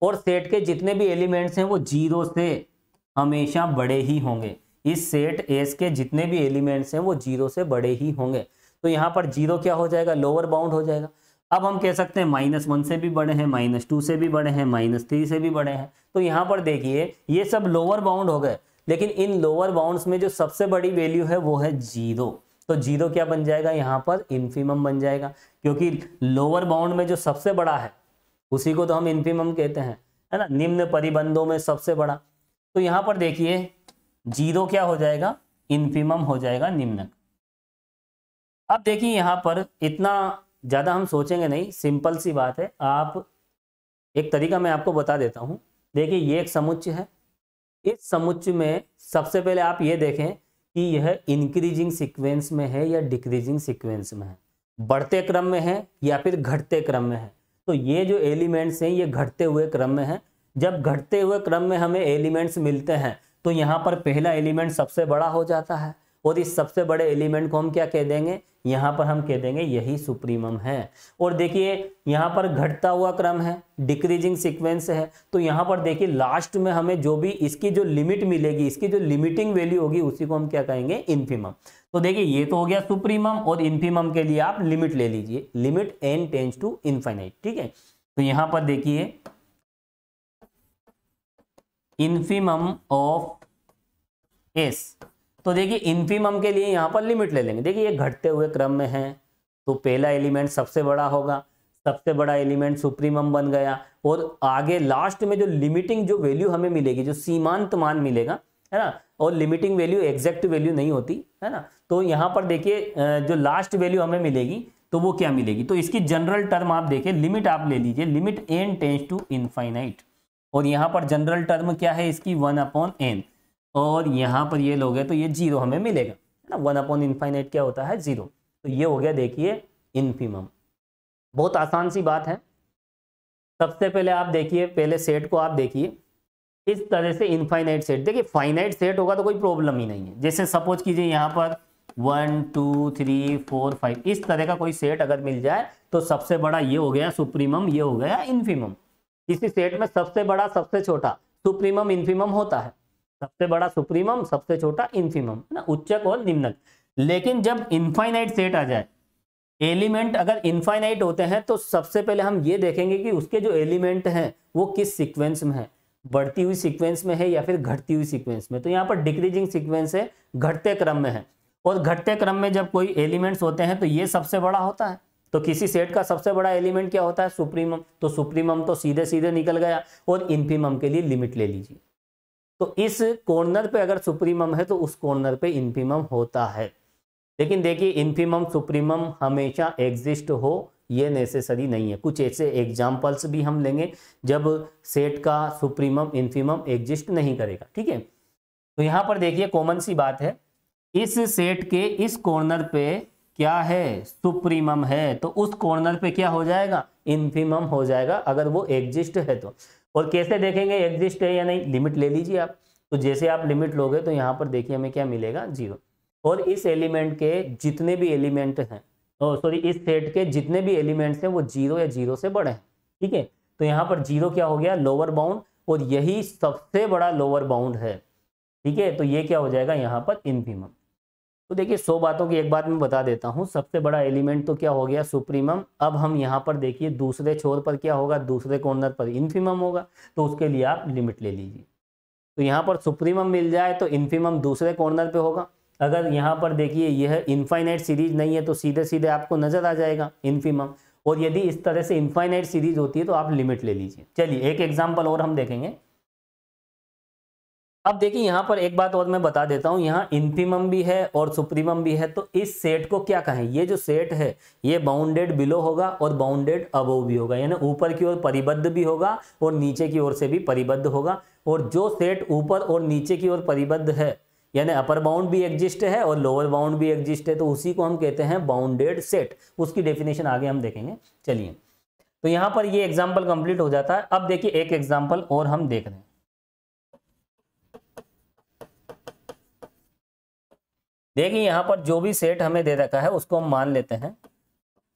और सेट के जितने भी एलिमेंट्स हैं वो जीरो से हमेशा बड़े ही होंगे। इस सेट एस के जितने भी एलिमेंट्स हैं वो जीरो से बड़े ही होंगे। तो यहाँ पर जीरो क्या हो जाएगा, लोअर बाउंड हो जाएगा। अब हम कह सकते हैं -1 से भी बड़े हैं, -2 से भी बड़े हैं, -3 से भी बड़े हैं। तो यहाँ पर देखिए ये सब लोअर बाउंड हो गए, लेकिन इन लोअर बाउंड्स में जो सबसे बड़ी वैल्यू है वो है जीरो। तो जीरो क्या बन जाएगा, यहाँ पर इन्फीमम बन जाएगा, क्योंकि लोअर बाउंड में जो सबसे बड़ा है उसी को तो हम इन्फीमम कहते हैं, है ना, निम्न परिबंधों में सबसे बड़ा। तो यहाँ पर देखिए जीरो क्या हो जाएगा, इन्फीमम हो जाएगा, निम्नक। अब देखिए यहाँ पर इतना ज़्यादा हम सोचेंगे नहीं, सिंपल सी बात है। आप एक तरीका मैं आपको बता देता हूँ, देखिए ये एक समुच्चय है, इस समुच्चय में सबसे पहले आप ये देखें कि यह इंक्रीजिंग सीक्वेंस में है या डिक्रीजिंग सीक्वेंस में है, बढ़ते क्रम में है या फिर घटते क्रम में है। तो ये जो एलिमेंट्स हैं ये घटते हुए क्रम में है। जब घटते हुए क्रम में हमें एलिमेंट्स मिलते हैं तो यहाँ पर पहला एलिमेंट सबसे बड़ा हो जाता है, और इस सबसे बड़े एलिमेंट को हम क्या कह देंगे, यहाँ पर हम कह देंगे यही सुप्रीमम है। और देखिए यहाँ पर घटता हुआ क्रम है, डिक्रीजिंग सीक्वेंस है, तो यहाँ पर देखिए लास्ट में हमें जो भी इसकी जो लिमिट मिलेगी, इसकी जो लिमिटिंग वैल्यू होगी उसी को हम क्या कहेंगे, इन्फीमम। तो देखिए ये तो हो गया सुप्रीमम, और इन्फीमम के लिए आप लिमिट ले लीजिए, limit n tends to infinite. ठीक है, तो यहाँ पर देखिए इन्फीमम ऑफ s, तो देखिए इन्फीमम के लिए यहाँ पर लिमिट ले लेंगे। देखिए ये घटते हुए क्रम में है तो पहला एलिमेंट सबसे बड़ा होगा, सबसे बड़ा एलिमेंट सुप्रीमम बन गया, और आगे लास्ट में जो लिमिटिंग जो वैल्यू हमें मिलेगी, जो सीमांत मान मिलेगा, है ना, और लिमिटिंग वैल्यू एग्जैक्ट वैल्यू नहीं होती है ना, तो यहाँ पर देखिए जो लास्ट वैल्यू हमें मिलेगी तो वो क्या मिलेगी, तो इसकी जनरल टर्म आप देखिए, लिमिट आप ले लीजिए, limit n tends to infinite, और यहाँ पर जनरल टर्म क्या है इसकी 1/n, और यहाँ पर ये लोगे तो ये 0 हमें मिलेगा, है ना, 1/इनफाइनाइट क्या होता है, 0। तो ये हो गया देखिए इन्फीमम। बहुत आसान सी बात है। सबसे पहले आप देखिए, पहले सेट को आप देखिए इस तरह से, इनफाइनाइट सेट। देखिए फाइनाइट सेट होगा तो कोई प्रॉब्लम ही नहीं है, जैसे सपोज कीजिए यहाँ पर 1 2 3 4 5 इस तरह का कोई सेट अगर मिल जाए तो सबसे बड़ा ये हो गया सुप्रीमम, ये हो गया इन्फीमम। किसी सेट में सबसे बड़ा सबसे छोटा सुप्रीमम इन्फीमम होता है, सबसे बड़ा सुप्रीमम सबसे छोटा इन्फीमम, है ना, उच्चक और निम्नक। लेकिन जब इनफाइनाइट सेट आ जाए, एलिमेंट अगर इनफाइनाइट होते हैं तो सबसे पहले हम ये देखेंगे कि उसके जो एलिमेंट हैं वो किस सीक्वेंस में है, बढ़ती हुई सीक्वेंस में है या फिर घटती हुई सीक्वेंस में। तो यहाँ पर डिक्रीजिंग सीक्वेंस है, घटते क्रम में है, और घटते क्रम में जब कोई एलिमेंट्स होते हैं तो ये सबसे बड़ा होता है। तो किसी सेट का सबसे बड़ा एलिमेंट क्या होता है, सुप्रीमम, तो सुप्रीमम तो सीधे सीधे निकल गया, और इन्फीमम के लिए लिमिट ले लीजिए। तो इस कॉर्नर पे अगर सुप्रीमम है तो उस कॉर्नर पे इन्फीमम होता है। लेकिन देखिए इन्फीमम सुप्रीमम हमेशा एग्जिस्ट हो ये नेसेसरी नहीं है। कुछ ऐसे एग्जाम्पल्स भी हम लेंगे जब सेट का सुप्रीमम इन्फीमम एग्जिस्ट नहीं करेगा। ठीक है, तो यहाँ पर देखिए कॉमन सी बात है, इस सेट के इस कॉर्नर पे क्या है, सुप्रीमम है, तो उस कॉर्नर पे क्या हो जाएगा, इन्फीमम हो जाएगा, अगर वो एग्जिस्ट है तो। और कैसे देखेंगे एग्जिस्ट है या नहीं, लिमिट ले लीजिए आप। तो जैसे आप लिमिट लोगे तो यहाँ पर देखिए हमें क्या मिलेगा, 0। और इस एलिमेंट के जितने भी एलिमेंट हैं, सॉरी इस सेट के जितने भी एलिमेंट्स हैं वो 0 या 0 से बड़े हैं। ठीक है, तो यहाँ पर 0 क्या हो गया, लोअर बाउंड, और यही सबसे बड़ा लोअर बाउंड है। ठीक है, तो ये क्या हो जाएगा यहाँ पर इन्फीमम। तो देखिए 100 बातों की एक बात मैं बता देता हूँ, सबसे बड़ा एलिमेंट तो क्या हो गया, सुप्रीमम। अब हम यहाँ पर देखिए दूसरे छोर पर क्या होगा, दूसरे कॉर्नर पर इन्फीमम होगा, तो उसके लिए आप लिमिट ले लीजिए। तो यहाँ पर सुप्रीमम मिल जाए तो इन्फीमम दूसरे कॉर्नर पे होगा। अगर यहाँ पर देखिए यह इनफाइनाइट सीरीज नहीं है तो सीधे सीधे आपको नजर आ जाएगा इन्फीमम, और यदि इस तरह से इनफाइनाइट सीरीज होती है तो आप लिमिट ले लीजिए। चलिए एक एग्जाम्पल और हम देखेंगे। अब देखिए यहाँ पर एक बात और मैं बता देता हूँ, यहाँ इन्फीमम भी है और सुप्रीमम भी है, तो इस सेट को क्या कहें, ये जो सेट है ये बाउंडेड बिलो होगा और बाउंडेड अबोव भी होगा, यानी ऊपर की ओर परिबद्ध भी होगा और नीचे की ओर से भी परिबद्ध होगा। और जो सेट ऊपर और नीचे की ओर परिबद्ध है, यानी अपर बाउंड भी एग्जिस्ट है और लोअर बाउंड भी एग्जिस्ट है, तो उसी को हम कहते हैं बाउंडेड सेट। उसकी डेफिनेशन आगे हम देखेंगे। चलिए, तो यहाँ पर ये एग्जाम्पल कंप्लीट हो जाता है। अब देखिए एक एग्जाम्पल और हम देख रहे हैं। देखिए यहाँ पर जो भी सेट हमें दे रखा है उसको हम मान लेते हैं,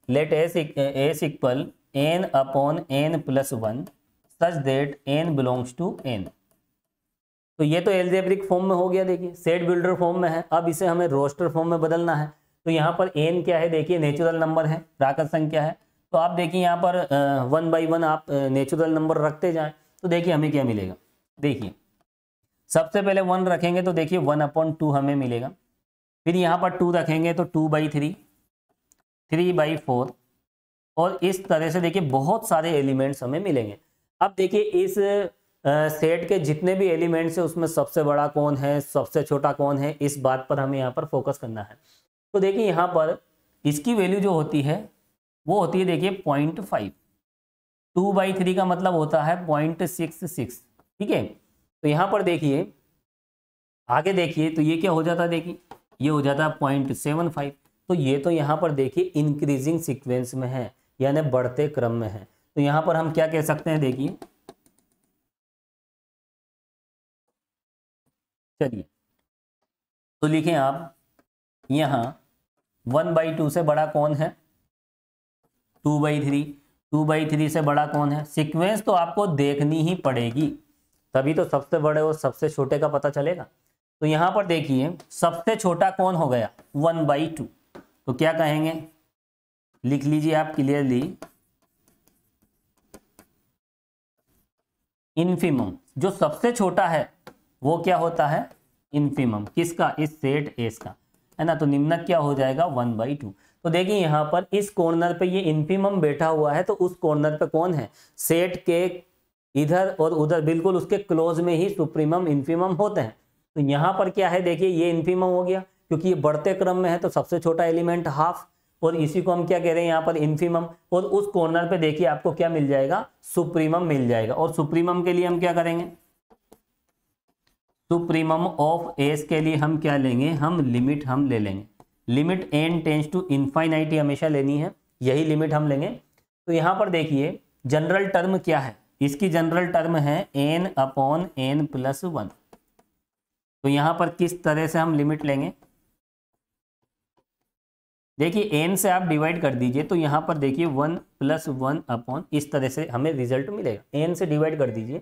let S equal n/n+1 such that n belongs to n। तो ये तो एल्जेब्रिक फॉर्म में हो गया, देखिए सेट बिल्डर फॉर्म में है। अब इसे हमें रोस्टर फॉर्म में बदलना है। तो यहाँ पर n क्या है, देखिए नेचुरल नंबर है, प्राकृत संख्या है। तो आप देखिए यहाँ पर 1 by 1 आप नेचुरल नंबर रखते जाएं, तो देखिए हमें क्या मिलेगा। देखिए सबसे पहले 1 रखेंगे तो देखिए 1/2 हमें मिलेगा। फिर यहाँ पर 2 रखेंगे तो 2/3, 3/4, और इस तरह से देखिए बहुत सारे एलिमेंट्स हमें मिलेंगे। अब देखिए इस सेट के जितने भी एलिमेंट्स हैं उसमें सबसे बड़ा कौन है, सबसे छोटा कौन है, इस बात पर हमें यहाँ पर फोकस करना है। तो देखिए यहाँ पर इसकी वैल्यू जो होती है वो होती है देखिए 0.5। 2/3 का मतलब होता है 0.66। ठीक है। तो यहाँ पर देखिए आगे देखिए, तो ये क्या हो जाता है, देखिए ये हो जाता है 0.75। तो ये तो यहाँ पर देखिए इंक्रीजिंग सीक्वेंस में है, यानी बढ़ते क्रम में है। तो यहाँ पर हम क्या कह सकते हैं, देखिए चलिए तो लिखें आप यहाँ 1/2 से बड़ा कौन है, 2/3। 2/3 से बड़ा कौन है, सीक्वेंस तो आपको देखनी ही पड़ेगी, तभी तो सबसे बड़े और सबसे छोटे का पता चलेगा। तो यहाँ पर देखिए सबसे छोटा कौन हो गया, 1/2। तो क्या कहेंगे, लिख लीजिए आप क्लियरली, इन्फीमम। जो सबसे छोटा है वो क्या होता है, इन्फीमम। किसका, इस सेट एस का, है ना। तो निम्नक क्या हो जाएगा, 1/2। तो देखिए यहाँ पर इस कॉर्नर पे ये इन्फीमम बैठा हुआ है, तो उस कॉर्नर पे कौन है, सेट के इधर और उधर बिल्कुल उसके क्लोज में ही सुप्रीमम इन्फीमम होते हैं। तो यहाँ पर क्या है, देखिए ये इन्फीमम हो गया, क्योंकि ये बढ़ते क्रम में है तो सबसे छोटा एलिमेंट हाफ, और इसी को हम क्या कह रहे हैं यहाँ पर, इन्फीमम। और उस कॉर्नर पे देखिए आपको क्या मिल जाएगा, सुप्रीमम मिल जाएगा। और सुप्रीमम के लिए हम क्या करेंगे, सुप्रीमम ऑफ एस के लिए हम क्या लेंगे, हम लिमिट हम ले लेंगे। लिमिट n टेंस टू इनफाइनाइटी हमेशा लेनी है, यही लिमिट हम लेंगे। तो यहाँ पर देखिए जनरल टर्म क्या है, इसकी जनरल टर्म है n/n+1। तो यहाँ पर किस तरह से हम लिमिट लेंगे, देखिए n से आप डिवाइड कर दीजिए, तो यहाँ पर देखिए 1+1 इस तरह से हमें रिजल्ट मिलेगा। n से डिवाइड कर दीजिए,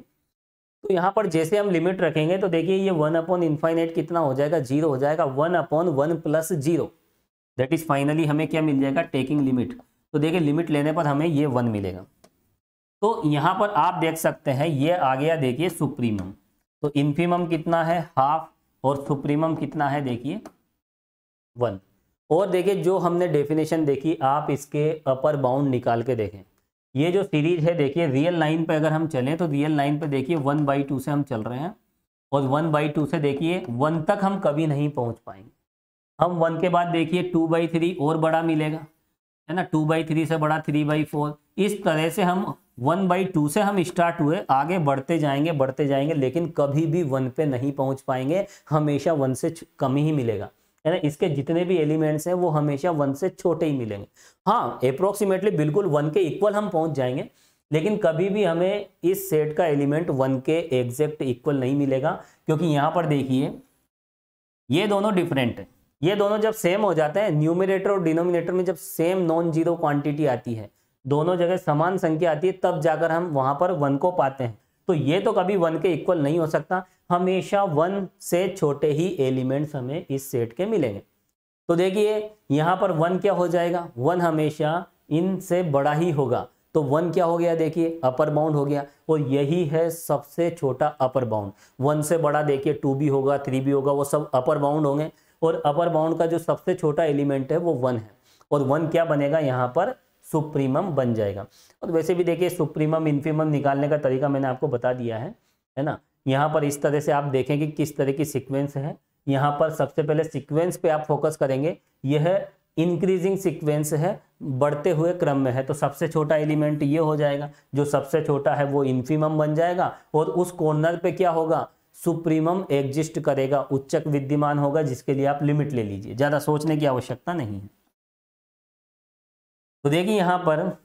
तो यहाँ पर जैसे हम लिमिट रखेंगे तो देखिए ये 1/∞ कितना हो जाएगा, 0 हो जाएगा। 1/1+0 दैट इज फाइनली हमें क्या मिल जाएगा, टेकिंग लिमिट। तो देखिए लिमिट लेने पर हमें ये 1 मिलेगा। तो यहाँ पर आप देख सकते हैं ये आ गया, देखिए सुप्रीमम। तो इन्फीमम कितना है, हाफ, और सुप्रीमम कितना है, देखिए 1। और देखिए जो हमने डेफिनेशन देखी, आप इसके अपर बाउंड निकाल के देखें। ये जो सीरीज है देखिए रियल लाइन पे अगर हम चलें तो रियल लाइन पे देखिए 1/2 से हम चल रहे हैं, और 1/2 से देखिए 1 तक हम कभी नहीं पहुंच पाएंगे। हम 1 के बाद देखिए 2/3 और बड़ा मिलेगा, है ना। 2/3 से बड़ा 3/4। इस तरह से हम 1/2 से हम स्टार्ट हुए, आगे बढ़ते जाएंगे, लेकिन कभी भी 1 पे नहीं पहुंच पाएंगे, हमेशा 1 से कम ही मिलेगा, है ना। इसके जितने भी एलिमेंट्स हैं वो हमेशा 1 से छोटे ही मिलेंगे। हाँ अप्रोक्सीमेटली बिल्कुल 1 के इक्वल हम पहुंच जाएंगे, लेकिन कभी भी हमें इस सेट का एलिमेंट 1 के एग्जैक्ट इक्वल नहीं मिलेगा, क्योंकि यहाँ पर देखिए ये दोनों डिफरेंट है। ये दोनों जब सेम हो जाते हैं, न्यूमरेटर और डिनोमिनेटर में जब सेम नॉन जीरो क्वांटिटी आती है, दोनों जगह समान संख्या आती है, तब जाकर हम वहां पर 1 को पाते हैं। तो ये तो कभी 1 के इक्वल नहीं हो सकता, हमेशा 1 से छोटे ही एलिमेंट्स हमें इस सेट के मिलेंगे। तो देखिए यहाँ पर 1 क्या हो जाएगा, 1 हमेशा इनसे बड़ा ही होगा। तो 1 क्या हो गया, देखिए अपर बाउंड हो गया, और यही है सबसे छोटा अपर बाउंड। 1 से बड़ा देखिए 2 भी होगा, 3 भी होगा, वो सब अपर बाउंड होंगे, और अपर बाउंड का जो सबसे छोटा एलिमेंट है वो 1 है, और 1 क्या बनेगा, यहाँ पर सुप्रीमम बन जाएगा। और वैसे भी देखिए सुप्रीमम इन्फीमम निकालने का तरीका मैंने आपको बता दिया है ना। यहाँ पर इस तरह से आप देखें कि किस तरह की सीक्वेंस है। यहाँ पर सबसे पहले सीक्वेंस पे आप फोकस करेंगे, यह इंक्रीजिंग सीक्वेंस है, बढ़ते हुए क्रम में है। तो सबसे छोटा एलिमेंट ये हो जाएगा, जो सबसे छोटा है वो इन्फीमम बन जाएगा, और उस कॉर्नर पे क्या होगा, सुप्रीमम एग्जिस्ट करेगा, उच्चक विद्यमान होगा, जिसके लिए आप लिमिट ले लीजिए, ज्यादा सोचने की आवश्यकता नहीं है। तो देखिए यहाँ पर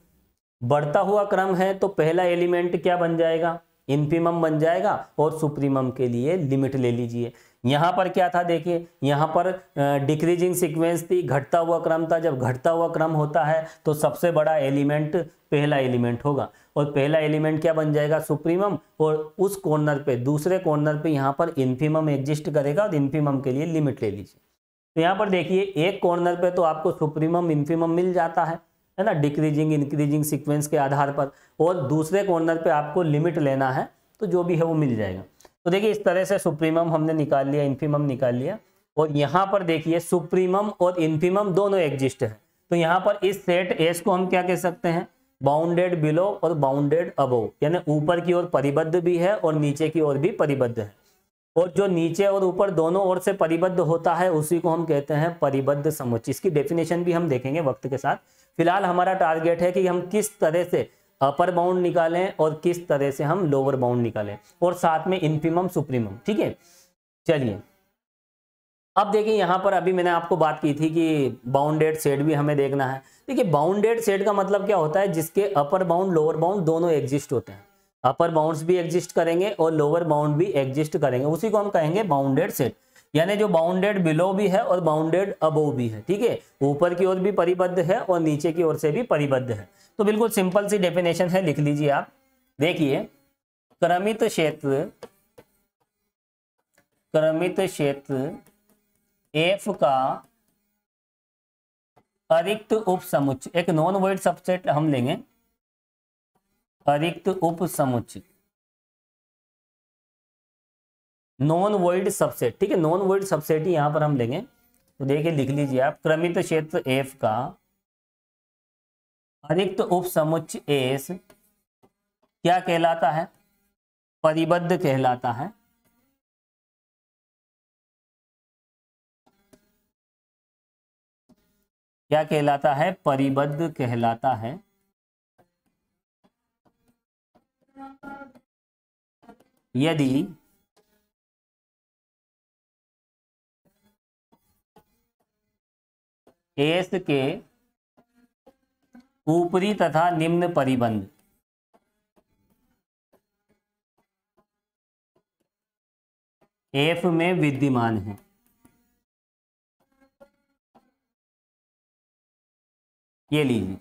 बढ़ता हुआ क्रम है, तो पहला एलिमेंट क्या बन जाएगा, इन्फीमम बन जाएगा, और सुप्रीमम के लिए लिमिट ले लीजिए। यहाँ पर क्या था, देखिए यहाँ पर डिक्रीजिंग सीक्वेंस थी, घटता हुआ क्रम था। जब घटता हुआ क्रम होता है तो सबसे बड़ा एलिमेंट पहला एलिमेंट होगा, और पहला एलिमेंट क्या बन जाएगा, सुप्रीमम, और उस कॉर्नर पे, दूसरे कॉर्नर पे यहाँ पर इन्फीमम एग्जिस्ट करेगा, और इन्फीमम के लिए लिमिट ले लीजिए। तो यहाँ पर देखिए एक कॉर्नर पे तो आपको सुप्रीमम इन्फीमम मिल जाता है ना, डिक्रीजिंग इंक्रीजिंग सीक्वेंस के आधार पर, और दूसरे कॉर्नर पे आपको लिमिट लेना है, तो जो भी है वो मिल जाएगा। तो देखिए इस तरह से सुप्रीमम हमने निकाल लिया, इन्फीमम निकाल लिया, और यहाँ पर देखिए सुप्रीमम और इन्फीमम दोनों एग्जिस्ट है। तो यहाँ पर इस सेट एस को हम क्या कह सकते हैं, बाउंडेड बिलो और बाउंडेड अबोव, यानी ऊपर की ओर परिबद्ध भी है और नीचे की ओर भी परिबद्ध है। और जो नीचे और ऊपर दोनों ओर से परिबद्ध होता है उसी को हम कहते हैं परिबद्ध समुच्चय। इसकी डेफिनेशन भी हम देखेंगे वक्त के साथ। फिलहाल हमारा टारगेट है कि हम किस तरह से अपर बाउंड निकालें और किस तरह से हम लोअर बाउंड निकालें, और साथ में इन्फीमम सुप्रीमम। ठीक है, चलिए अब देखिए यहाँ पर अभी मैंने आपको बात की थी कि बाउंडेड सेट भी हमें देखना है। देखिए बाउंडेड सेट का मतलब क्या होता है, जिसके अपर बाउंड लोअर बाउंड दोनों एग्जिस्ट होते हैं। अपर बाउंड्स भी एग्जिस्ट करेंगे और लोअर बाउंड भी एग्जिस्ट करेंगे, उसी को हम कहेंगे बाउंडेड सेट। यानी जो बाउंडेड बिलो भी है और बाउंडेड अबोव भी है। ठीक है, ऊपर की ओर भी परिबद्ध है और नीचे की ओर से भी परिबद्ध है। तो बिल्कुल सिंपल सी डेफिनेशन है, लिख लीजिए आप। देखिए क्रमित क्षेत्र F का अरिक्त उपसमुच्चय, एक नॉन वॉइड सबसेट हम लेंगे, अरिक्त उपसमुच्चय, नॉन वॉइड सबसेट। ठीक है, नॉन वॉइड सबसेट ही यहां पर हम लेंगे। तो देखिए लिख लीजिए आप, क्रमित क्षेत्र F का अरिक्त उपसमुच्चय S क्या कहलाता है, परिबद्ध कहलाता है। क्या कहलाता है, परिबद्ध कहलाता है। यदि एस के ऊपरी तथा निम्न परिबंध एफ में विद्यमान है। ये लीजिए,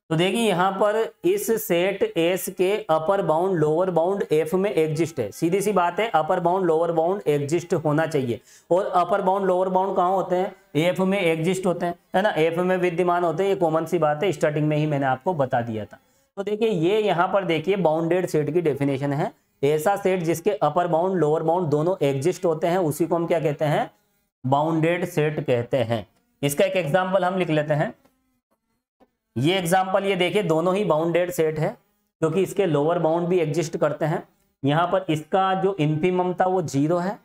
तो देखिए यहां पर इस सेट एस के upper bound lower bound F में एग्जिस्ट है। सीधी सी बात है, upper bound lower bound exist होना चाहिए। और अपर बाउंड लोअर बाउंड कहाँ होते हैं, एफ में एग्जिस्ट होते हैं, है ना, एफ में विद्यमान होते हैं। ये कॉमन सी बात है, स्टार्टिंग में ही मैंने आपको बता दिया था। तो देखिए ये यहाँ पर देखिए बाउंडेड सेट की डेफिनेशन है। ऐसा सेट जिसके अपर बाउंड लोअर बाउंड दोनों एग्जिस्ट होते हैं, उसी को हम क्या कहते हैं, बाउंडेड सेट कहते हैं। इसका एक एग्जाम्पल हम लिख लेते हैं। ये एग्जाम्पल ये देखिए, दोनों ही बाउंडेड सेट है क्योंकि इसके लोअर बाउंड भी एग्जिस्ट करते हैं। यहाँ पर इसका जो इन्फीमम था वो 0 है।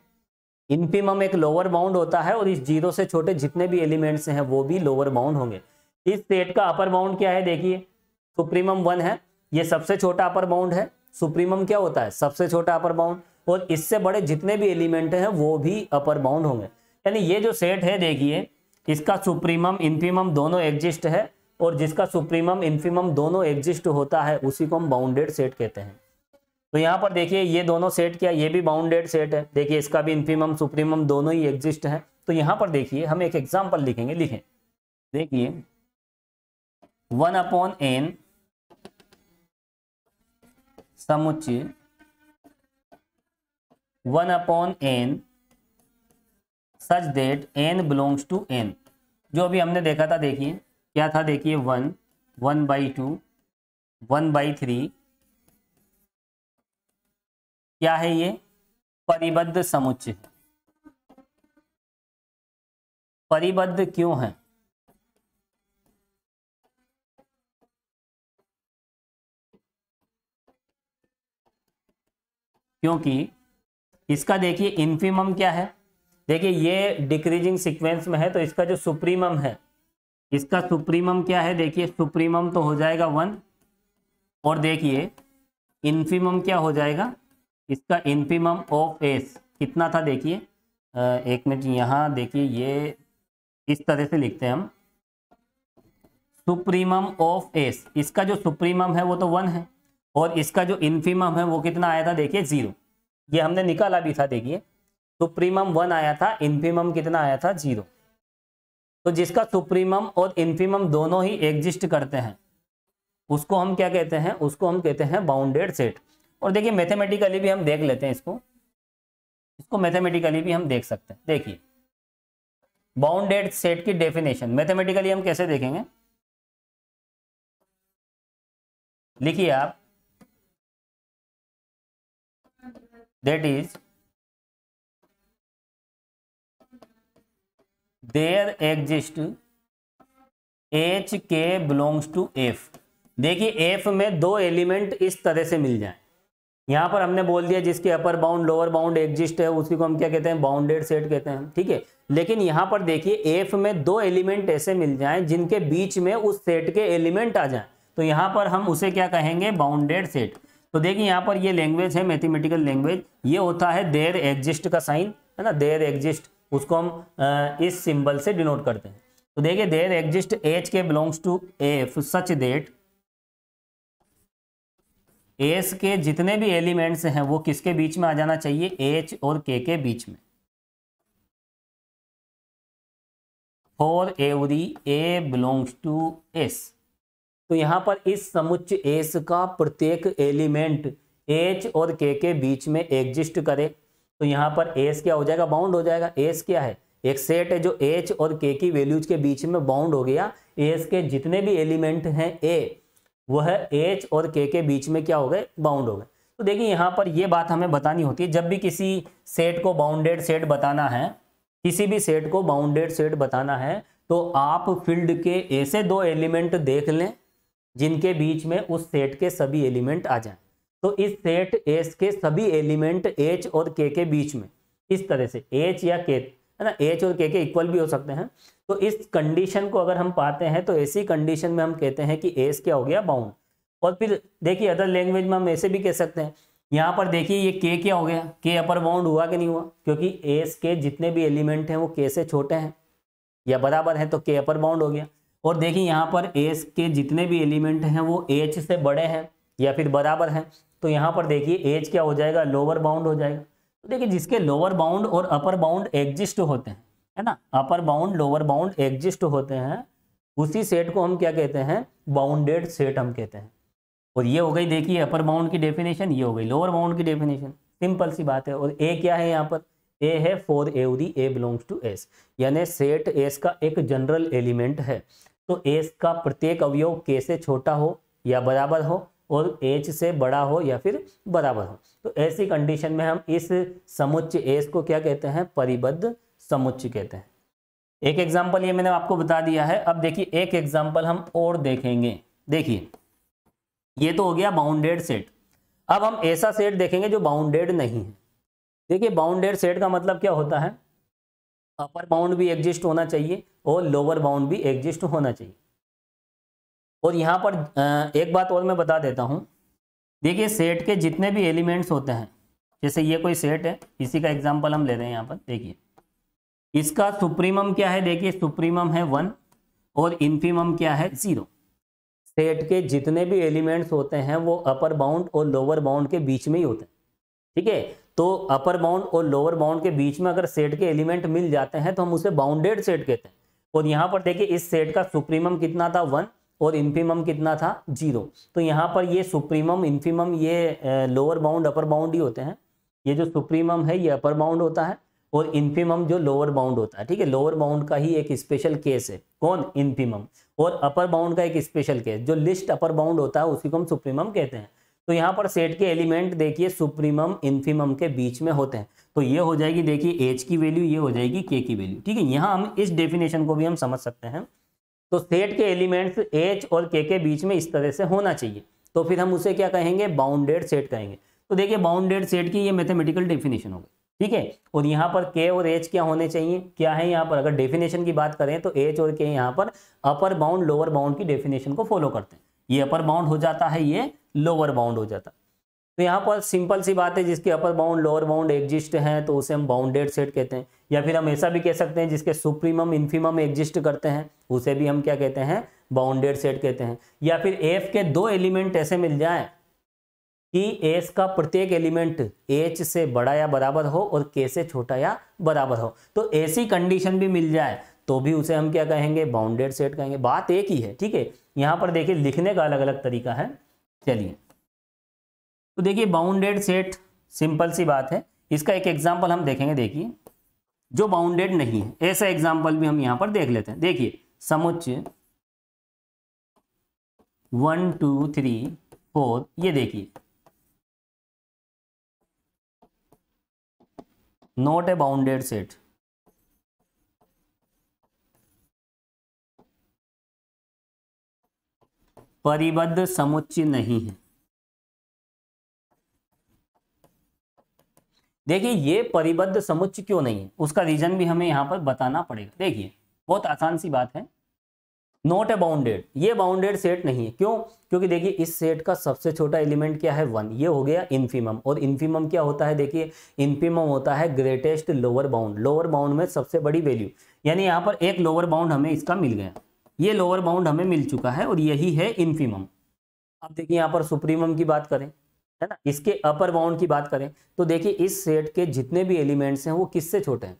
इन्फीमम एक लोअर बाउंड होता है और इस 0 से छोटे जितने भी एलिमेंट्स हैं वो भी लोअर बाउंड होंगे। इस सेट का अपर बाउंड क्या है, देखिए सुप्रीमम 1 है, ये सबसे छोटा अपर बाउंड है। सुप्रीमम क्या होता है, सबसे छोटा अपर बाउंड, और इससे बड़े जितने भी एलिमेंट हैं वो भी अपर बाउंड होंगे। यानी ये जो सेट है देखिए, इसका सुप्रीमम इन्फीमम दोनों एग्जिस्ट है, और जिसका सुप्रीमम इन्फीमम दोनों एग्जिस्ट होता है उसी को हम बाउंडेड सेट कहते हैं। तो यहाँ पर देखिए ये दोनों सेट क्या, ये भी बाउंडेड सेट है। देखिए इसका भी इन्फीमम सुप्रीमम दोनों ही एग्जिस्ट है। तो यहाँ पर देखिए हम एक एग्जाम्पल लिखेंगे, लिखें देखिए 1/n समुच्चय 1/n such that n belongs to n। जो अभी हमने देखा था, देखिए क्या था, देखिए 1, 1/2, 1/3, क्या है ये, परिबद्ध समुच्चय। परिबद्ध क्यों है, क्योंकि इसका देखिए इन्फीमम क्या है, देखिए ये डिक्रीजिंग सीक्वेंस में है, तो इसका जो सुप्रीमम है, इसका सुप्रीमम क्या है, देखिए सुप्रीमम तो हो जाएगा 1, और देखिए इन्फीमम क्या हो जाएगा, इसका इन्फीमम ऑफ एस कितना था, देखिए एक मिनट, यहाँ देखिए ये इस तरह से लिखते हैं हम, सुप्रीमम ऑफ एस, इसका जो सुप्रीमम है वो तो 1 है, और इसका जो इन्फीमम है वो कितना आया था, देखिए 0। ये हमने निकाला भी था, देखिए सुप्रीमम 1 आया था, इन्फीमम कितना आया था, 0। तो जिसका सुप्रीमम और इन्फीमम दोनों ही एग्जिस्ट करते हैं उसको हम क्या कहते हैं, उसको हम कहते हैं बाउंडेड सेट। और देखिए मैथमेटिकली भी हम देख लेते हैं इसको मैथमेटिकली भी हम देख सकते हैं। देखिए बाउंडेड सेट की डेफिनेशन मैथमेटिकली हम कैसे देखेंगे, लिखिए आप, that is there exist H K belongs to F. देखिए एफ में 2 एलिमेंट इस तरह से मिल जाएं, यहां पर हमने बोल दिया जिसके upper bound lower bound exist है उसी को हम क्या कहते हैं, बाउंडेड सेट कहते हैं। ठीक है, लेकिन यहां पर देखिए एफ में 2 एलिमेंट ऐसे मिल जाएं जिनके बीच में उस सेट के एलिमेंट आ जाएं, तो यहाँ पर हम उसे क्या कहेंगे, बाउंडेड सेट। तो देखिए यहाँ पर ये लैंग्वेज है, मैथमेटिकल लैंग्वेज, ये होता है देयर एग्जिस्ट का साइन, है ना, देयर एग्जिस्ट, उसको हम इस सिंबल से डिनोट करते हैं। तो देखिए there exist H K belongs to F such that S के जितने भी एलिमेंट्स हैं वो किसके बीच में आ जाना चाहिए, एच और के बीच में। For every A belongs to S, तो यहाँ पर इस समुच्चय एस का प्रत्येक एलिमेंट एच और के बीच में एग्जिस्ट करे, तो यहाँ पर एस क्या हो जाएगा, बाउंड हो जाएगा। एस क्या है, एक सेट है जो एच और के की वैल्यूज के बीच में बाउंड हो गया। एस के जितने भी एलिमेंट हैं ए, वह एच और के बीच में क्या हो गए, बाउंड हो गए। तो देखिए यहाँ पर ये बात हमें बतानी होती है, जब भी किसी सेट को बाउंडेड सेट बताना है, किसी भी सेट को बाउंडेड सेट बताना है, तो आप फील्ड के ऐसे दो एलिमेंट देख लें जिनके बीच में उस सेट के सभी एलिमेंट आ जाएं। तो इस सेट एस के सभी एलिमेंट एच और के बीच में, इस तरह से एच या के, है ना, एच और के इक्वल भी हो सकते हैं। तो इस कंडीशन को अगर हम पाते हैं तो ऐसी कंडीशन में हम कहते हैं कि एस क्या हो गया, बाउंड। और फिर देखिए अदर लैंग्वेज में हम ऐसे भी कह सकते हैं, यहाँ पर देखिए ये के क्या हो गया, के अपर बाउंड हुआ कि नहीं हुआ, क्योंकि एस के जितने भी एलिमेंट हैं वो के से छोटे हैं या बराबर हैं, तो के अपर बाउंड हो गया। और देखिए यहाँ पर एस के जितने भी एलिमेंट हैं वो एच से बड़े हैं या फिर बराबर हैं, तो यहाँ पर देखिए एच क्या हो जाएगा, लोअर बाउंड हो जाएगा। तो देखिए जिसके लोअर बाउंड और अपर बाउंड एग्जिस्ट होते हैं, है ना, upper bound lower bound exist होते हैं, उसी सेट को हम क्या कहते हैं, बाउंडेड सेट हम कहते हैं। और ये हो गई देखिए अपर बाउंड की डेफिनेशन, ये हो गई लोअर बाउंड की डेफिनेशन, सिंपल सी बात है। और ए क्या है यहाँ पर, ए है for every A belongs to S, यानी सेट एस का एक जनरल एलिमेंट है, तो एस का प्रत्येक अवयव के से छोटा हो या बराबर हो और एच से बड़ा हो या फिर बराबर हो। तो ऐसी कंडीशन में हम इस समुच्चय एस को क्या कहते हैं, परिबद्ध समुच्चय कहते हैं। एक एग्जांपल ये मैंने आपको बता दिया है। अब देखिए एक एग्जांपल हम और देखेंगे। देखिए ये तो हो गया बाउंडेड सेट। अब हम ऐसा सेट देखेंगे जो बाउंडेड नहीं है। देखिए बाउंडेड सेट का मतलब क्या होता है, अपर बाउंड भी एग्जिस्ट होना चाहिए और लोअर बाउंड भी एग्जिस्ट होना चाहिए। और यहाँ पर एक बात और मैं बता देता हूँ, देखिए सेट के जितने भी एलिमेंट्स होते हैं, जैसे ये कोई सेट है, इसी का एग्जांपल हम ले रहे हैं यहाँ पर। देखिए इसका सुप्रीमम क्या है, देखिए सुप्रीमम है 1 और इन्फीमम क्या है 0। सेट के जितने भी एलिमेंट्स होते हैं वो अपर बाउंड और लोअर बाउंड के बीच में ही होते हैं, ठीक है। तो अपर बाउंड और लोअर बाउंड के बीच में अगर सेट के एलिमेंट मिल जाते हैं तो हम उसे बाउंडेड सेट कहते हैं। और यहाँ पर देखिए इस सेट का सुप्रीमम कितना था 1 और इन्फीमम कितना था 0। तो यहाँ पर ये सुप्रीमम इन्फीमम ये लोअर बाउंड अपर बाउंड ही होते हैं। ये जो सुप्रीमम है ये अपर बाउंड होता है और इन्फीमम जो लोअर बाउंड होता है, ठीक है। लोअर बाउंड का ही एक स्पेशल केस है, कौन, इन्फीमम। और अपर बाउंड का एक स्पेशल केस, जो लिस्ट अपर बाउंड होता है उसी को हम सुप्रीमम कहते हैं। तो यहाँ पर सेट के एलिमेंट देखिए सुप्रीमम इन्फीमम के बीच में होते हैं। तो ये हो जाएगी देखिए एच की वैल्यू, ये हो जाएगी के की वैल्यू, ठीक है। यहाँ हम इस डेफिनेशन को भी हम समझ सकते हैं। तो सेट के एलिमेंट्स एच और के बीच में इस तरह से होना चाहिए, तो फिर हम उसे क्या कहेंगे, बाउंडेड सेट कहेंगे। तो देखिए बाउंडेड सेट की ये मैथमेटिकल डेफिनेशन हो गई, ठीक है। और यहाँ पर के और एच क्या होने चाहिए, क्या है यहाँ पर, अगर डेफिनेशन की बात करें तो एच और के यहाँ पर अपर बाउंड लोअर बाउंड की डेफिनेशन को फॉलो करते हैं। ये अपर बाउंड हो जाता है, ये लोअर बाउंड हो जाता है। तो यहाँ पर सिंपल सी बात है, जिसके upper bound lower bound exist हैं तो उसे हम बाउंडेड सेट कहते हैं। या फिर हम ऐसा भी कह सकते हैं जिसके सुप्रीमम इन्फीमम एग्जिस्ट करते हैं उसे भी हम क्या कहते हैं, बाउंडेड सेट कहते हैं। या फिर एफ के दो एलिमेंट ऐसे मिल जाए कि एस का प्रत्येक एलिमेंट एच से बड़ा या बराबर हो और के से छोटा या बराबर हो, तो ऐसी कंडीशन भी मिल जाए तो भी उसे हम क्या कहेंगे, बाउंडेड सेट कहेंगे। बात एक ही है, ठीक है। यहाँ पर देखिए लिखने का अलग अलग तरीका है। चलिए तो देखिए बाउंडेड सेट सिंपल सी बात है, इसका एक एग्जांपल हम देखेंगे। देखिए जो बाउंडेड नहीं है ऐसा एग्जांपल भी हम यहाँ पर देख लेते हैं। देखिए समुच्चय 1 2 3 4, ये देखिए नॉट ए बाउंडेड सेट। परिबद्ध समुच्चय नहीं है। देखिए ये परिबद्ध समुच्चय क्यों नहीं है, उसका रीजन भी हमें यहाँ पर बताना पड़ेगा। देखिए बहुत आसान सी बात है, नॉट ए बाउंडेड, ये बाउंडेड सेट नहीं है। क्यों? क्योंकि देखिए इस सेट का सबसे छोटा एलिमेंट क्या है 1, ये हो गया इन्फीमम। और इन्फीमम क्या होता है? देखिए इन्फीमम होता है greatest lower bound, lower bound में सबसे बड़ी वैल्यू। यानी यहाँ पर एक लोअर बाउंड हमें इसका मिल गया, ये लोअर बाउंड हमें मिल चुका है और यही है इन्फीमम। अब देखिए यहाँ पर सुप्रीमम की बात करें, है ना, इसके अपर बाउंड की बात करें, तो देखिए इस सेट के जितने भी एलिमेंट्स हैं वो किससे छोटे हैं?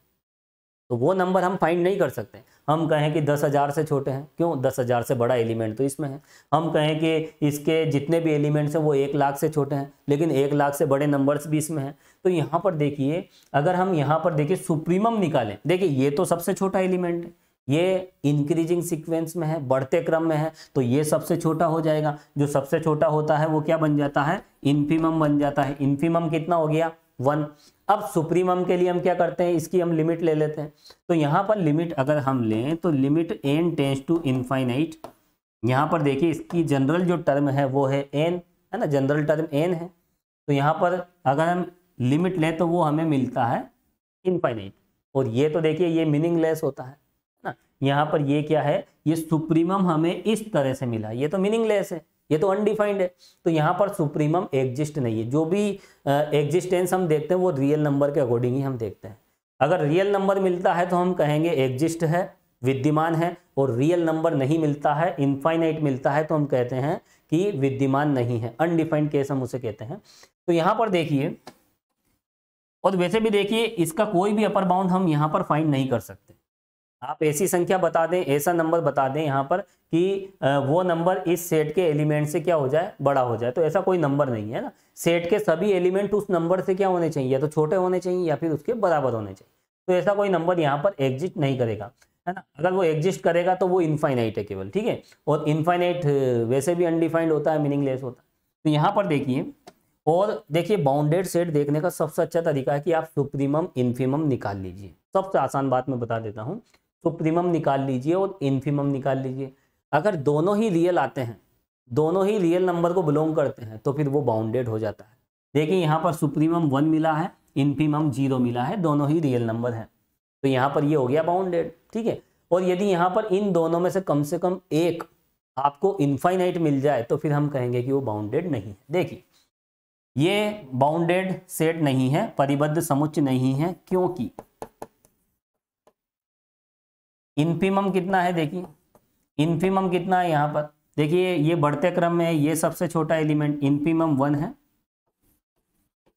तो वो नंबर हम फाइंड नहीं कर सकते। हम कहें कि 10,000 से छोटे हैं, क्यों? 10,000 से बड़ा एलिमेंट तो इसमें है। हम कहें कि इसके जितने भी एलिमेंट्स हैं वो 1,00,000 से छोटे हैं, लेकिन 1,00,000 से बड़े नंबर्स भी इसमें हैं। तो यहाँ पर देखिए, अगर हम यहाँ पर देखिए सुप्रीमम निकालें, देखिए ये तो सबसे छोटा एलिमेंट है, ये इंक्रीजिंग सीक्वेंस में है, बढ़ते क्रम में है, तो ये सबसे छोटा हो जाएगा। जो सबसे छोटा होता है वो क्या बन जाता है? इन्फीमम बन जाता है। इन्फीमम कितना हो गया? 1। अब सुप्रीमम के लिए हम क्या करते हैं? इसकी हम लिमिट ले लेते हैं। तो यहाँ पर लिमिट अगर हम लें तो limit n tends to infinite. यहाँ पर देखिए इसकी जनरल जो टर्म है वो है n, है ना, जनरल टर्म n है। तो यहाँ पर अगर हम लिमिट लें तो वो हमें मिलता है इनफाइनाइट। और ये तो देखिए ये मीनिंगलेस होता है ना। यहाँ पर ये क्या है? ये सुप्रीमम हमें इस तरह से मिला, ये तो मीनिंगलेस है, ये तो अनडिफाइंड है। तो यहाँ पर सुप्रीमम एग्जिस्ट नहीं है। जो भी एग्जिस्टेंस हम देखते हैं वो रियल नंबर के अकॉर्डिंग ही हम देखते हैं। अगर रियल नंबर मिलता है तो हम कहेंगे एग्जिस्ट है, विद्यमान है। और रियल नंबर नहीं मिलता है, इनफाइनाइट मिलता है, तो हम कहते हैं कि विद्यमान नहीं है, अनडिफाइंड केस हम उसे कहते हैं। तो यहाँ पर देखिए, और वैसे भी देखिए इसका कोई भी अपर बाउंड हम यहाँ पर फाइंड नहीं कर सकते। आप ऐसी संख्या बता दें, ऐसा नंबर बता दें यहाँ पर कि वो नंबर इस सेट के एलिमेंट से क्या हो जाए? बड़ा हो जाए, तो ऐसा कोई नंबर नहीं है ना। सेट के सभी एलिमेंट उस नंबर से क्या होने चाहिए? या तो छोटे होने चाहिए या फिर उसके बराबर होने चाहिए। तो ऐसा कोई नंबर यहाँ पर एग्जिस्ट नहीं करेगा, है ना। अगर वो एग्जिस्ट करेगा तो वो इनफाइनाइट है केवल, ठीक है। और इनफाइनाइट वैसे भी अनडिफाइंड होता है, मीनिंगलेस होता है। तो यहाँ पर देखिए, और देखिए बाउंडेड सेट देखने का सबसे अच्छा तरीका है कि आप सुप्रीमम इन्फीमम निकाल लीजिए। सबसे आसान बात मैं बता देता हूँ, सुप्रीमम निकाल लीजिए और इन्फीमम निकाल लीजिए। अगर दोनों ही रियल आते हैं, दोनों ही रियल नंबर को बिलोंग करते हैं, तो फिर वो बाउंडेड हो जाता है। देखिए यहाँ पर सुप्रीमम 1 मिला है, इन्फीमम 0 मिला है, दोनों ही रियल नंबर हैं, तो यहाँ पर ये हो गया बाउंडेड, ठीक है। और यदि यहाँ पर इन दोनों में से कम एक आपको इनफाइनाइट मिल जाए तो फिर हम कहेंगे कि वो बाउंडेड नहीं है। देखिए ये बाउंडेड सेट नहीं है, परिबद्ध समुच्चय नहीं है, क्योंकि इन्फीमम कितना है? देखिए इन्फीमम कितना है यहाँ पर? देखिए ये बढ़ते क्रम में है, ये सबसे छोटा एलिमेंट इन्फीमम 1 है।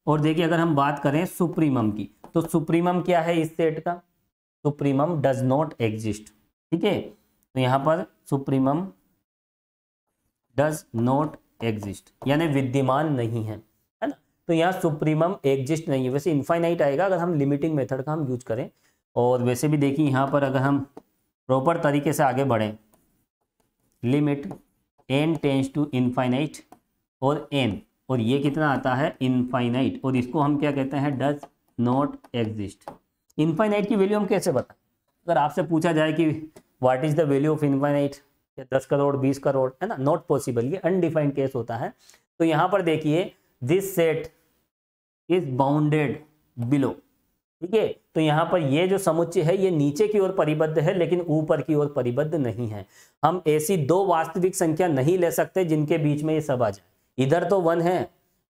और देखिए अगर हम बात करें सुप्रीमम की, तो सुप्रीमम क्या है इस सेट का? सुप्रीमम डज नॉट एग्जिस्ट, ठीक है। तो यहाँ पर सुप्रीमम डज नॉट एग्जिस्ट यानी विद्यमान नहीं है, है ना। तो यहाँ सुप्रीमम एग्जिस्ट नहीं है। वैसे इनफाइनाइट आएगा अगर हम लिमिटिंग मेथड का हम यूज करें। और वैसे भी देखिए यहाँ पर अगर हम प्रॉपर तरीके से आगे बढ़ें, limit n tends to infinite और n, और ये कितना आता है? इनफाइनाइट। और इसको हम क्या कहते हैं? Does not exist. इनफाइनाइट की वैल्यू हम कैसे बताएं? अगर आपसे पूछा जाए कि what is the value of infinite, 10 crore 20 crore, है ना, नॉट पॉसिबल, ये अनडिफाइंड केस होता है। तो यहाँ पर देखिए this set is bounded below, ठीक है। तो यहाँ पर ये जो समुच्चय है ये नीचे की ओर परिबद्ध है, लेकिन ऊपर की ओर परिबद्ध नहीं है। हम ऐसी दो वास्तविक संख्या नहीं ले सकते जिनके बीच में ये सब आ जाए। इधर तो 1 है